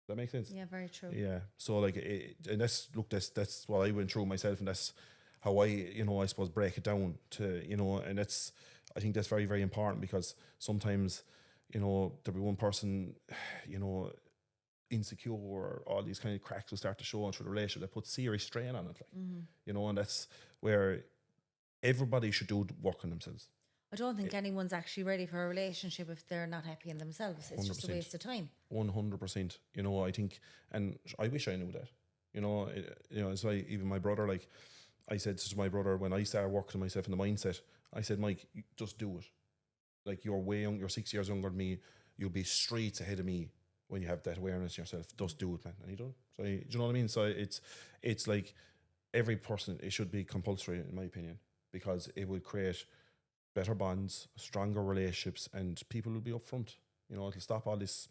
Does that make sense? Yeah, very true. Yeah. So like, and that's what I went through myself, and that's how I, you know, I suppose break it down to, you know, and I think that's very, very important, because sometimes, you know, there'll be one person, you know, insecure, or all these kind of cracks will start to show through the relationship that puts serious strain on it, like, you know. And that's where everybody should do work on themselves. I don't think anyone's actually ready for a relationship if they're not happy in themselves. It's 100%. Just a waste of time. 100%. You know, I think, and I wish I knew that. You know, it's like even my brother. Like I said to my brother when I started working on myself in the mindset, I said, Mike, just do it. Like, you're way young. You're 6 years younger than me. You'll be streets ahead of me. When you have that awareness yourself, just do it, man. And he done. So do you know what I mean? So it's like every person, it should be compulsory, in my opinion, because it would create better bonds, stronger relationships, and people will be upfront. You know, it'll stop all this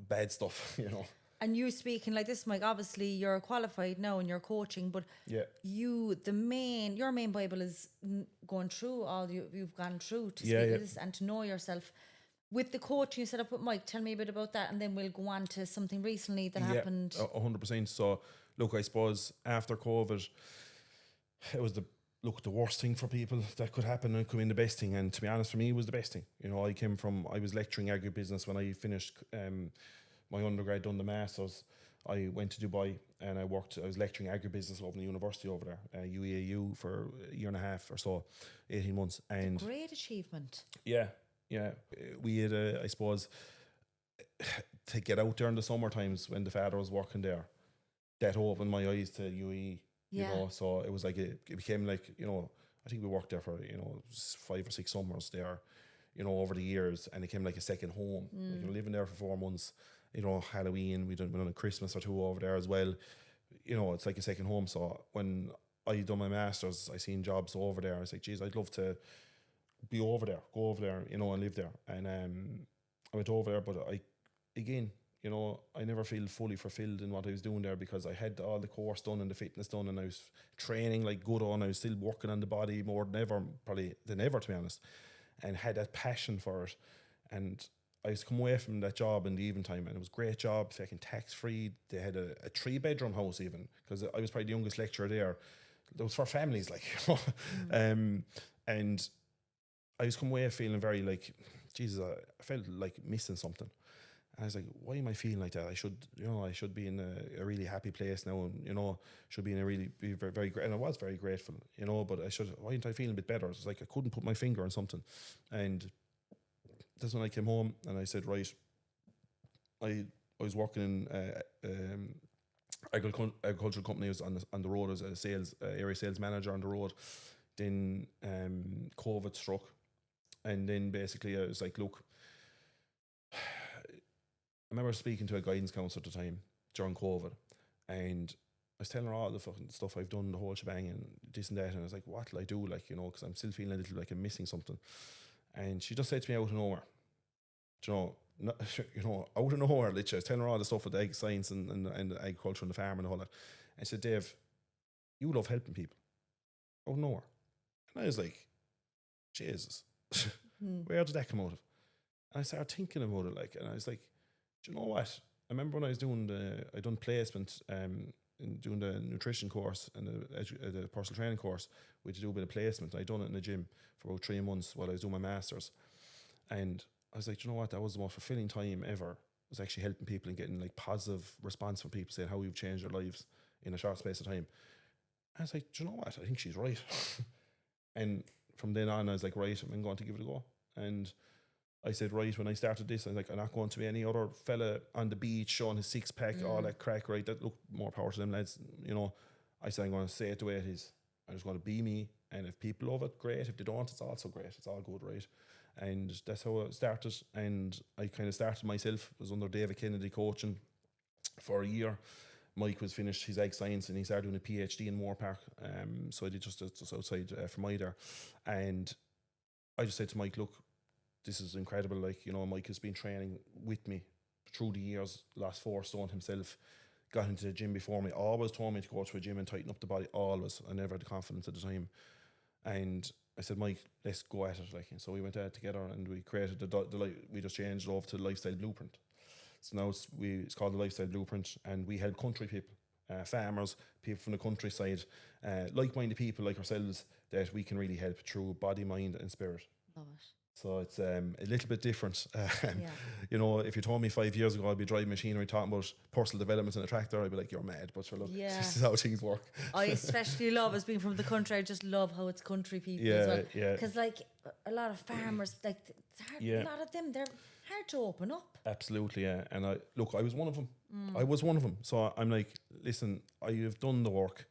bad stuff, you know. And you speaking like this, Mike, obviously you're qualified now and you're coaching, but yeah, your main Bible is going through all you've gone through to speak this and to know yourself. With the coaching you set up with Mike, tell me a bit about that, and then we'll go on to something recently that happened. 100%. So, look, I suppose after COVID, it was the worst thing for people that could happen, and it could be the best thing. And to be honest, for me, it was the best thing. You know, I was lecturing agribusiness when I finished my undergrad, done the masters. I went to Dubai and I was lecturing agribusiness over in the university over there, UEAU, for a year and a half or so, 18 months. And great achievement. Yeah. We had, I suppose, to get out there in the summer times when the father was working there, that opened my eyes to UE, you know. So it was like it became like, you know, I think we worked there for, you know, 5 or 6 summers there, you know, over the years, and it became like a second home. Like, you know, living there for 4 months, you know, Halloween, we done a Christmas or two over there as well. You know, it's like a second home. So when I done my masters, I seen jobs over there. I was like, geez, I'd love to be over there, go over there, you know, and live there. And I went over there, but again, you know, I never feel fully fulfilled in what I was doing there, because I had all the course done and the fitness done, and I was training like good on. I was still working on the body more than ever, probably than ever, to be honest, and had that passion for it. And I used to come away from that job in the evening time, and it was a great job, fucking tax free. They had a 3-bedroom house even, because I was probably the youngest lecturer there. It was for families, like, you know. And I was come away feeling very like, Jesus, I felt like missing something. And I was like, why am I feeling like that? I should be in a really happy place now, and, you know, should be in a really, be very, very great. And I was very grateful, you know, but why didn't I feel a bit better? It's like I couldn't put my finger on something. And that's when I came home and I said, right, I was working in agricultural company. I was on the road as a sales area sales manager on the road. Then COVID struck, and then basically I was like, look, I remember speaking to a guidance counsellor at the time during COVID, and I was telling her all the fucking stuff I've done, the whole shebang, and this and that, and I was like, what will I do, like, you know, because I'm still feeling a little like I'm missing something. And she just said to me out of nowhere, you know, out of nowhere, literally, I was telling her all the stuff with the egg science and the agriculture and the farm and all that. And she said, Dave, you love helping people. Out of nowhere. And I was like, Jesus, where did that come out of? And I started thinking about it, like, and I was like, do you know what? I remember when I was I done placement, doing the nutrition course and the personal training course, we had to do a bit of placement. I done it in the gym for about 3 months while I was doing my masters. And I was like, do you know what? That was the most fulfilling time ever. Was actually helping people and getting like positive response from people saying how we've changed their lives in a short space of time. I was like, do you know what? I think she's right. And from then on, I was like, right, I'm going to give it a go. And I said, right, when I started this, I was like, I'm not going to be any other fella on the beach showing his 6-pack, all that crack, right? That look, more power to them lads, you know. I said, I'm going to say it the way it is. I'm just going to be me. And if people love it, great. If they don't, it's also great. It's all good, right? And that's how it started. And I kind of started myself. I was under David Kennedy coaching for a year. Mike was finished his egg science and he started doing a PhD in Moore Park. So I did just outside from there. And I just said to Mike, look, this is incredible. Like, you know, Mike has been training with me through the years, last 4 stone himself, got into the gym before me, always told me to go to a gym and tighten up the body, always. I never had the confidence at the time. And I said, Mike, let's go at it. Like, and so we went at it together and we created we just changed it over to the Lifestyle Blueprint. So now it's called the Lifestyle Blueprint, and we help country people, farmers, people from the countryside, like-minded people like ourselves that we can really help through body, mind and spirit. Love it. So it's a little bit different. You know, if you told me 5 years ago I'd be driving machinery talking about personal development in a tractor, I'd be like, you're mad. But look, this is how things work. I especially love, as being from the country, I just love how it's country people as well. Because like a lot of farmers, like it's hard, a lot of them, they're hard to open up. Absolutely, yeah. And I was one of them. I was one of them. So I'm like, listen, I have done the work.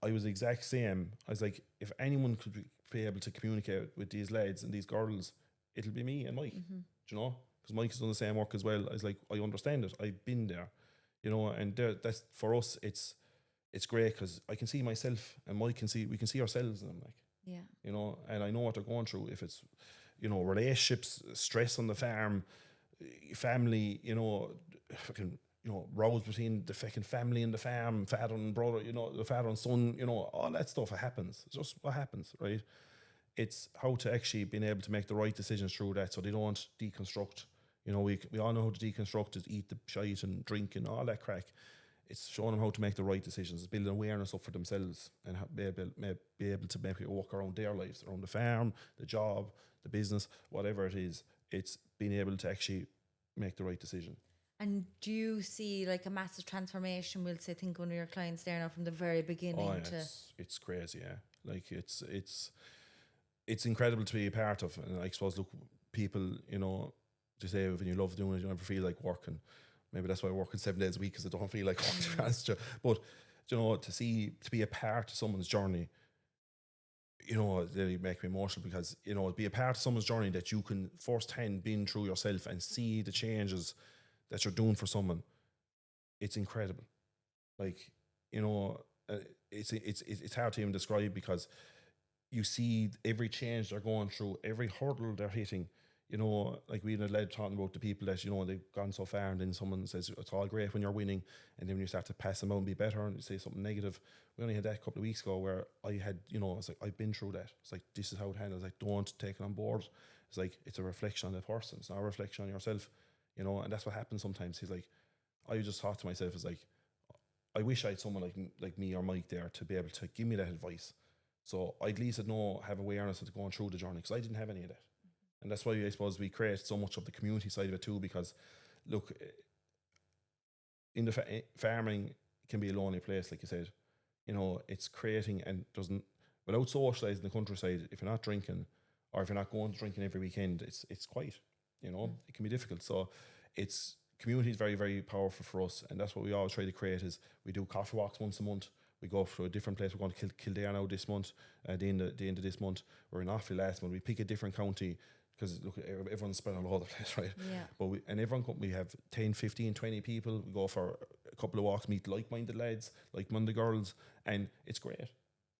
I was the exact same. I was like, if anyone could be able to communicate with these lads and these girls, it'll be me and Mike. Do you know? Because Mike has done the same work as well. I was like, I understand it. I've been there, you know. And that's for us. It's great because I can see myself and Mike we can see ourselves. And I'm like, you know, and I know what they're going through. If it's, you know, relationships, stress on the farm, family, you know, fucking, you know, rows between the fucking family and the farm, father and brother, you know, the father and son, you know, all that stuff happens. It's just what happens, right? It's how to actually being able to make the right decisions through that, so they don't deconstruct. You know, we all know how to deconstruct is eat the shite and drink and all that crack. It's showing them how to make the right decisions. It's building awareness up for themselves and be able to maybe walk around their lives, around the farm, the job, the business, whatever it is. It's being able to actually make the right decision. And do you see like a massive transformation? We'll say, think one of your clients there now from the very beginning. Oh, yeah, it's crazy, yeah. Like it's incredible to be a part of. And I suppose, look, people, you know, they say when you love doing it, you never feel like working. Maybe that's why I work 7 days a week, because I don't feel like working, to be honest with you. But, you know, to be a part of someone's journey, you know, they make me emotional, because, you know, be a part of someone's journey that you can firsthand been through yourself and see the changes that you're doing for someone. It's incredible. Like, you know, it's hard to even describe, because you see every change they're going through, every hurdle they're hitting. You know, like we had a lad talking about the people that, you know, they've gone so far, and then someone says it's all great when you're winning, and then when you start to pass them out and be better, and you say something negative. We only had that a couple of weeks ago, where I had, you know, it's like, I've been through that. It's like, this is how it handles. Like, don't take it on board. It's like, it's a reflection on the person. It's not a reflection on yourself, you know. And that's what happens sometimes. He's like, I just thought to myself, it's like, I wish I had someone like me or Mike there to be able to give me that advice. So I'd at least have awareness of going through the journey, because I didn't have any of that. And that's why I suppose we create so much of the community side of it too, because look, in the farming can be a lonely place, like you said. You know, it's creating, and doesn't, without socialising in the countryside, if you're not drinking, or if you're not going to drinking every weekend, it's quiet. You know, it can be difficult. So it's, community is very, very powerful for us, and that's what we always try to create. Is we do coffee walks once a month. We go for a different place. We're going to Kildare now this month. The end of this month. We're in Offaly last month. We pick a different county, because look, everyone's spread all over the place, right? Yeah. But we have 10, 15, 20 people. We go for a couple of walks, meet like-minded lads, like-minded girls, and it's great.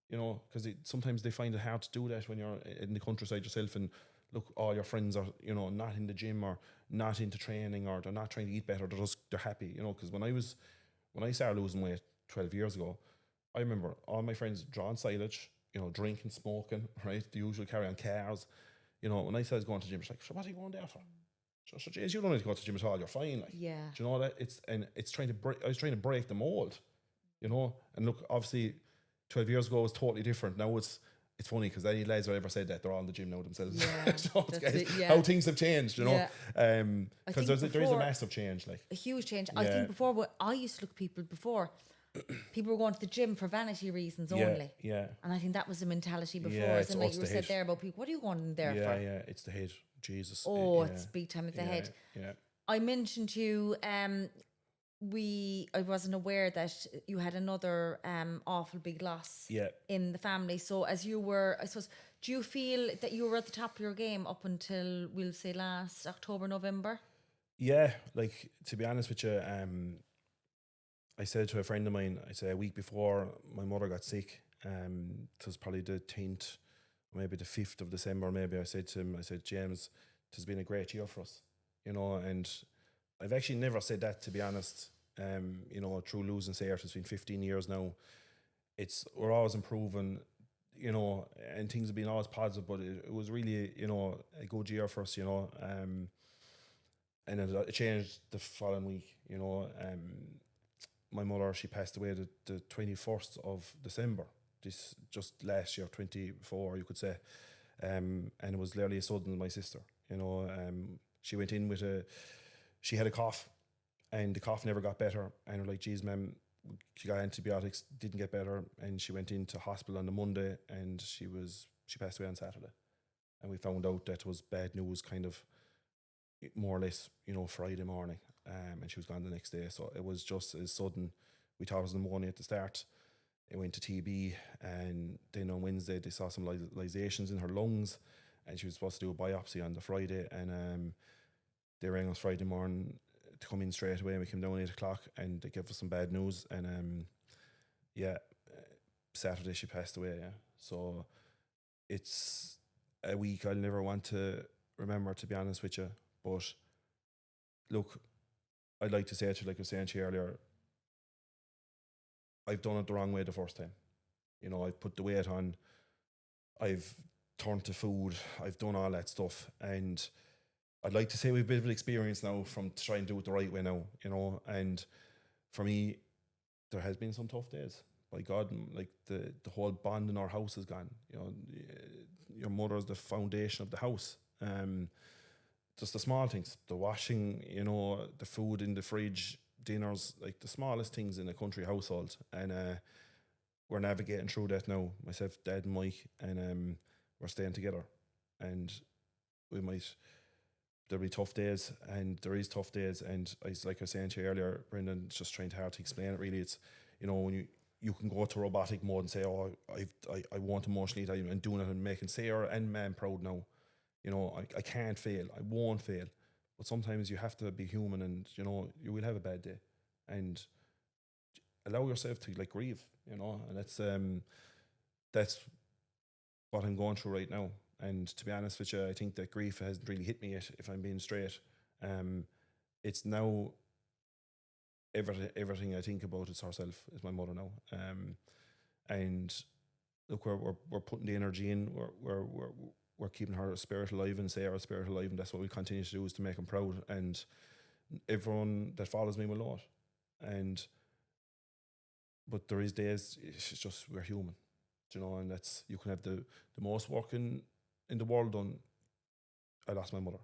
You know, because sometimes they find it hard to do that when you're in the countryside yourself, and look, all your friends are, you know, not in the gym, or not into training, or they're not trying to eat better. They're happy, you know. Because when I started losing weight 12 years ago, I remember all my friends drawing silage, you know, drinking, smoking, right? The usual, carry on cars. You know, when I started going to the gym, it's like, so what are you going there for? So, geez, you don't need to go to the gym at all. You're fine. Like, Yeah. do you know that? It's trying to break. I was trying to break the mold, you know. And look, obviously, 12 years ago was totally different. Now it's funny, because any lads that ever said that, they're all in the gym now themselves. Yeah, So how things have changed, you know. Yeah. Because there is a massive change, like a huge change. I think before, what I used to look at people before, people were going to the gym for vanity reasons only. Yeah. And I think that was the mentality before. Yeah, and like you said there about people, what are you going in there for? Yeah, it's the head. Jesus. Oh, it's big time at the head. Yeah. I mentioned to you, I wasn't aware that you had another awful big loss in the family. So as you were, I suppose, do you feel that you were at the top of your game up until, we'll say, last October, November? Yeah, like, to be honest with you, I said to a friend of mine, I said a week before my mother got sick, it was probably the 10th, maybe the 5th of December, maybe, I said to him, James, it has been a great year for us, you know. And I've actually never said that, to be honest, you know, through losing Sayre. It's been 15 years now. We're always improving, you know, and things have been always positive, but it was really, you know, a good year for us, you know. And it changed the following week, you know. My mother, she passed away the 21st of December, this just last year, 24, you could say. And it was literally a sudden, my sister, you know. She went in she had a cough, and the cough never got better. And we're like, geez, ma'am, she got antibiotics, didn't get better. And she went into hospital on the Monday, and she passed away on Saturday. And we found out that it was bad news, kind of more or less, you know, Friday morning. And she was gone the next day. So it was just as sudden. We thought it was pneumonia at the start. It went to TB, and then on Wednesday they saw some lysations in her lungs, and she was supposed to do a biopsy on the Friday. And they rang us Friday morning to come in straight away, and we came down at 8 o'clock, and they gave us some bad news. And Saturday she passed away. Yeah, so it's a week I'll never want to remember, to be honest with you. But look, I'd like to say to you, like I was saying to you earlier, I've done it the wrong way the first time. You know, I've put the weight on, I've turned to food, I've done all that stuff, and I'd like to say we've a bit of an experience now from trying to do it the right way now, you know. And for me, there has been some tough days. By God, like the whole bond in our house is gone. You know, your mother's the foundation of the house. Just the small things, the washing, you know, the food in the fridge, dinners, like the smallest things in a country household. And we're navigating through that now, myself, Dad and Mike, and we're staying together. And we might, there'll be tough days, and there is tough days, and like I was saying to you earlier, Brendan, it's just trying hard to explain it. Really, it's when you can go to robotic mode and say, oh, I want emotionally that and doing it and making Sarah and man proud now. I can't fail. I won't fail. But sometimes you have to be human, and you will have a bad day, and allow yourself to grieve. And that's what I'm going through right now. And to be honest with you, I think that grief hasn't really hit me yet, if I'm being straight. It's now everything I think about is herself, is my mother now. And look, we're putting the energy in. We're keeping her spirit alive and Sarah's spirit alive, and that's what we continue to do, is to make them proud. And everyone that follows me will know it. But there is days, it's just, we're human, and that's, you can have the most work in the world done. I lost my mother,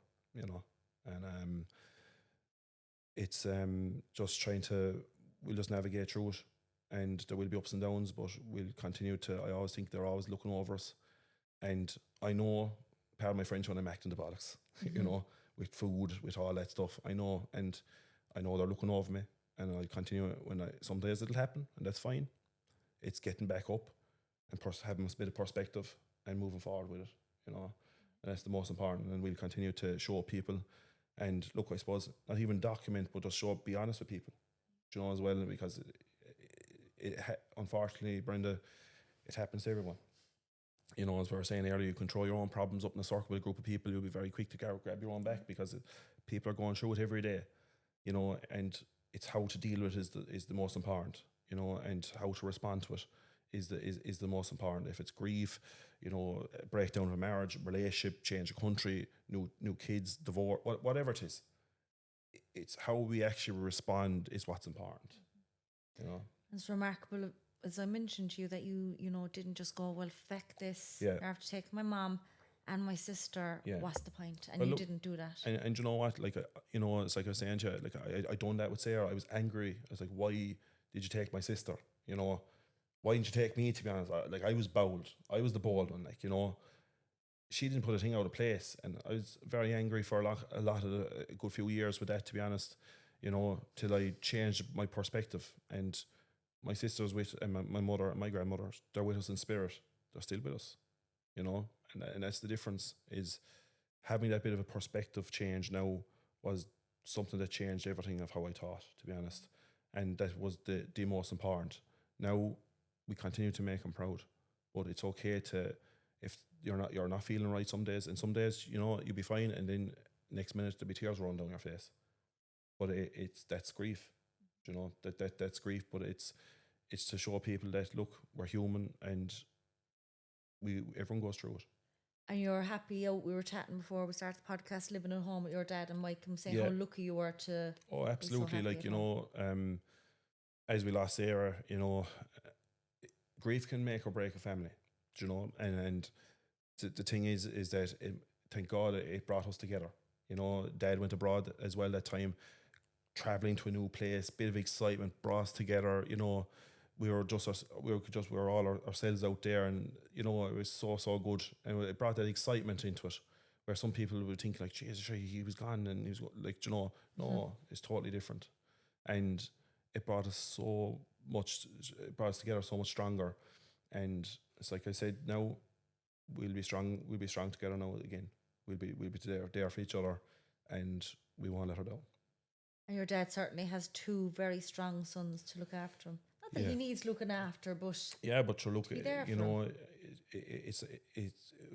and it's just we'll just navigate through it, and there will be ups and downs, but we'll continue to. I always think they're always looking over us, and I know part of my French when I'm acting the bollocks, with food, with all that stuff. I know they're looking over me, and I'll continue some days it'll happen, and that's fine. It's getting back up and having a bit of perspective and moving forward with it, and that's the most important. And we'll continue to show people, and look, I suppose not even document, but just be honest with people, as well, because unfortunately, Brenda, it happens to everyone. As we were saying earlier, you can throw your own problems up in a circle with a group of people, you'll be very quick to grab your own back, because people are going through it every day, and it's how to deal with it is the most important, and how to respond to it is the most important. If it's grief, breakdown of a marriage, relationship, change of country, new kids, divorce, whatever it is, it's how we actually respond is what's important. It's remarkable, as I mentioned to you, that you didn't just go, well, feck this. Yeah. I have to take my mom and my sister. Yeah. What's the point? And you didn't do that. And you know what? It's like I was saying to you, I done that with Sarah. I was angry. I was like, why did you take my sister? Why didn't you take me? To be honest, I was bold. I was the bold one. She didn't put a thing out of place, and I was very angry for a lot of a good few years with that. To be honest, till I changed my perspective. And my sisters and my mother and my grandmother, they're with us in spirit. They're still with us, and that's the difference, is having that bit of a perspective change now was something that changed everything of how I thought, to be honest. And that was the most important. Now we continue to make them proud, but it's okay to, if you're not feeling right some days, and some days, you'll be fine, and then next minute there'll be tears rolling down your face. But that's grief, that's grief. But it's to show people that, look, we're human, and everyone goes through it. And you're happy. We were chatting before we started the podcast, living at home with your dad and Mike, and saying how lucky you were to. Oh, absolutely! Be so happy as we lost Sarah, grief can make or break a family. And the thing is that thank God it brought us together. Dad went abroad as well that time, traveling to a new place, bit of excitement, brought us together. We were all ourselves out there, and it was so good, and it brought that excitement into it. Where some people would think like, Jesus, he was gone, and he was like, no, it's totally different, and it brought us together so much stronger. And it's like I said, now we'll be strong together now again. We'll be there for each other, and we won't let her down. And your dad certainly has two very strong sons to look after him. Not that he needs looking after, but look, it's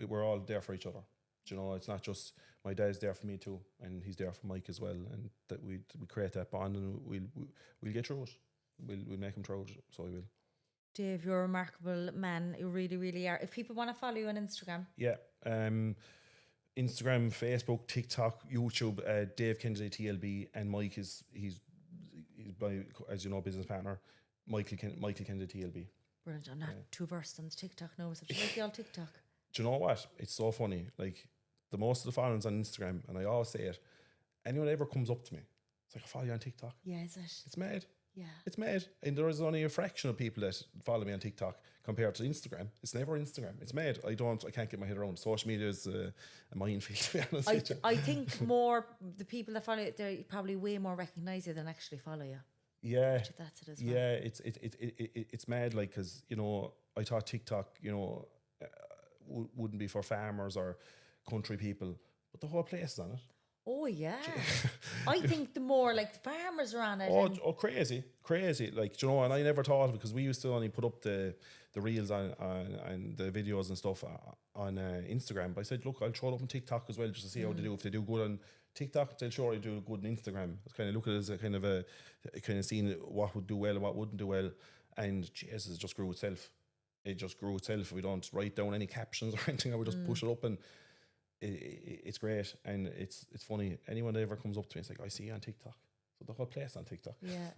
we're all there for each other. It's not just my dad's there for me too, and he's there for Mike as well, and that we create that bond, and we'll get through it. We'll make him proud, so we will. Dave, you're a remarkable man. You really, really are. If people want to follow you on Instagram, Instagram, Facebook, TikTok, YouTube, Dave Kennedy TLB, and Mike he's my, as you know, business partner, Michael Kennedy TLB. Brilliant. I'm not too versed on TikTok now, so I like you all TikTok. Do you know what? It's so funny. Like, the most of the followers on Instagram, and I always say it, anyone ever comes up to me, it's like, I follow you on TikTok. Yeah, is it? It's mad. Yeah. It's mad. And there is only a fraction of people that follow me on TikTok compared to Instagram. It's never Instagram. It's mad. I can't get my head around. Social media is a minefield, to be honest with you. I think more the people that follow you, they probably way more recognise you than actually follow you. Yeah. That's it as well. Yeah, it's mad, like, because, you know, I thought TikTok, you know, wouldn't be for farmers or country people, but the whole place is on it. Oh yeah. I think the more like the farmers are on it. Oh, crazy. Like, you know, and I never thought of it because we used to only put up the reels on and the videos and stuff on Instagram. But I said, look, I'll throw it up on TikTok as well just to see how they do. If they do good on TikTok, they'll surely do good on Instagram. I was kind of looking at it as a kind of seeing what would do well and what wouldn't do well. And Jesus, it just grew itself. It just grew itself. We don't write down any captions or anything. I would just push it up, and it's great. And it's funny. Anyone that ever comes up to me, it's like, I see you on TikTok. So the whole place on TikTok. Yeah.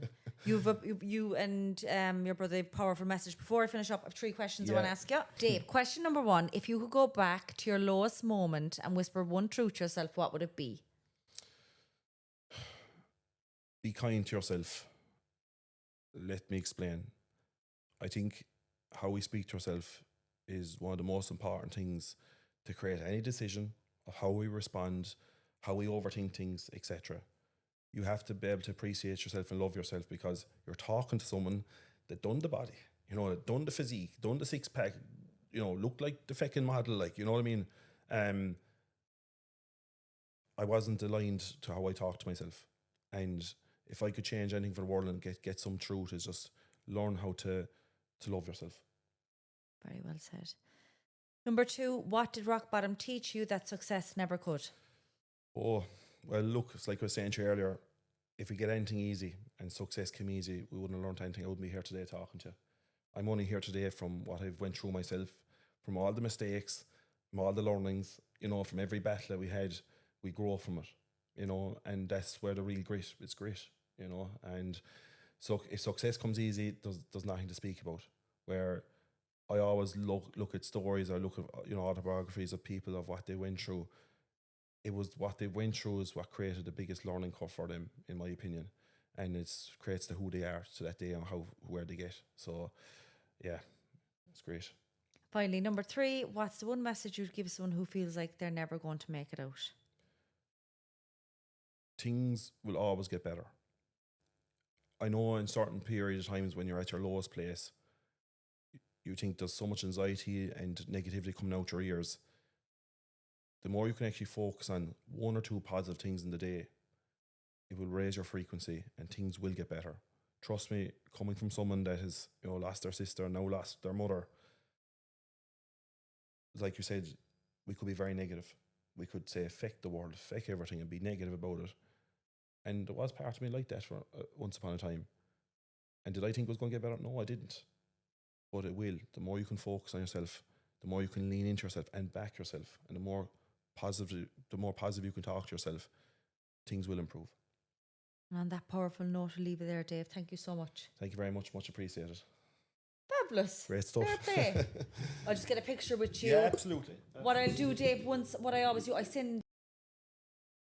You and your brother have a powerful message. Before I finish up, I have 3 questions I want to ask you. Dave, question number 1. If you could go back to your lowest moment and whisper one truth to yourself, what would it be? Be kind to yourself. Let me explain. I think how we speak to ourselves is one of the most important things to create any decision of how we respond, how we overthink things, etc. You have to be able to appreciate yourself and love yourself because you're talking to someone that done the body, you know, that done the physique, done the 6-pack, you know, looked like the fucking model, like, you know what I mean? I wasn't aligned to how I talk to myself. And if I could change anything for the world and get some truth, is just learn how to love yourself. Very well said. Number 2, what did rock bottom teach you that success never could? Oh, well, look, it's like I was saying to you earlier, if we get anything easy and success came easy, we wouldn't have learned anything. I wouldn't be here today talking to you. I'm only here today from what I've went through myself, from all the mistakes, from all the learnings, you know, from every battle that we had, we grow from it, you know, and that's where the real grit, it's grit, you know. And so if success comes easy, there's nothing to speak about. Where I always look at stories or look at, you know, autobiographies of people of what they went through. It was what they went through is what created the biggest learning curve for them, in my opinion, and it creates who they are to that day and where they get. So, yeah, it's great. Finally, number 3, what's the one message you'd give someone who feels like they're never going to make it out? Things will always get better. I know in certain periods of times when you're at your lowest place, you think there's so much anxiety and negativity coming out your ears. The more you can actually focus on 1 or 2 positive things in the day, it will raise your frequency and things will get better. Trust me, coming from someone that has, you know, lost their sister and now lost their mother, like you said, we could be very negative. We could say, feck the world, feck everything and be negative about it. And there was part of me like that for once upon a time. And did I think it was going to get better? No, I didn't. But it will. The more you can focus on yourself, the more you can lean into yourself and back yourself, and the more positive you can talk to yourself, things will improve. And on that powerful note, I'll leave it there, Dave. Thank you so much. Thank you very much. Much appreciated. Fabulous. Great stuff. Fair play. I'll just get a picture with you. Yeah, absolutely. What I'll do, Dave, what I always do, I send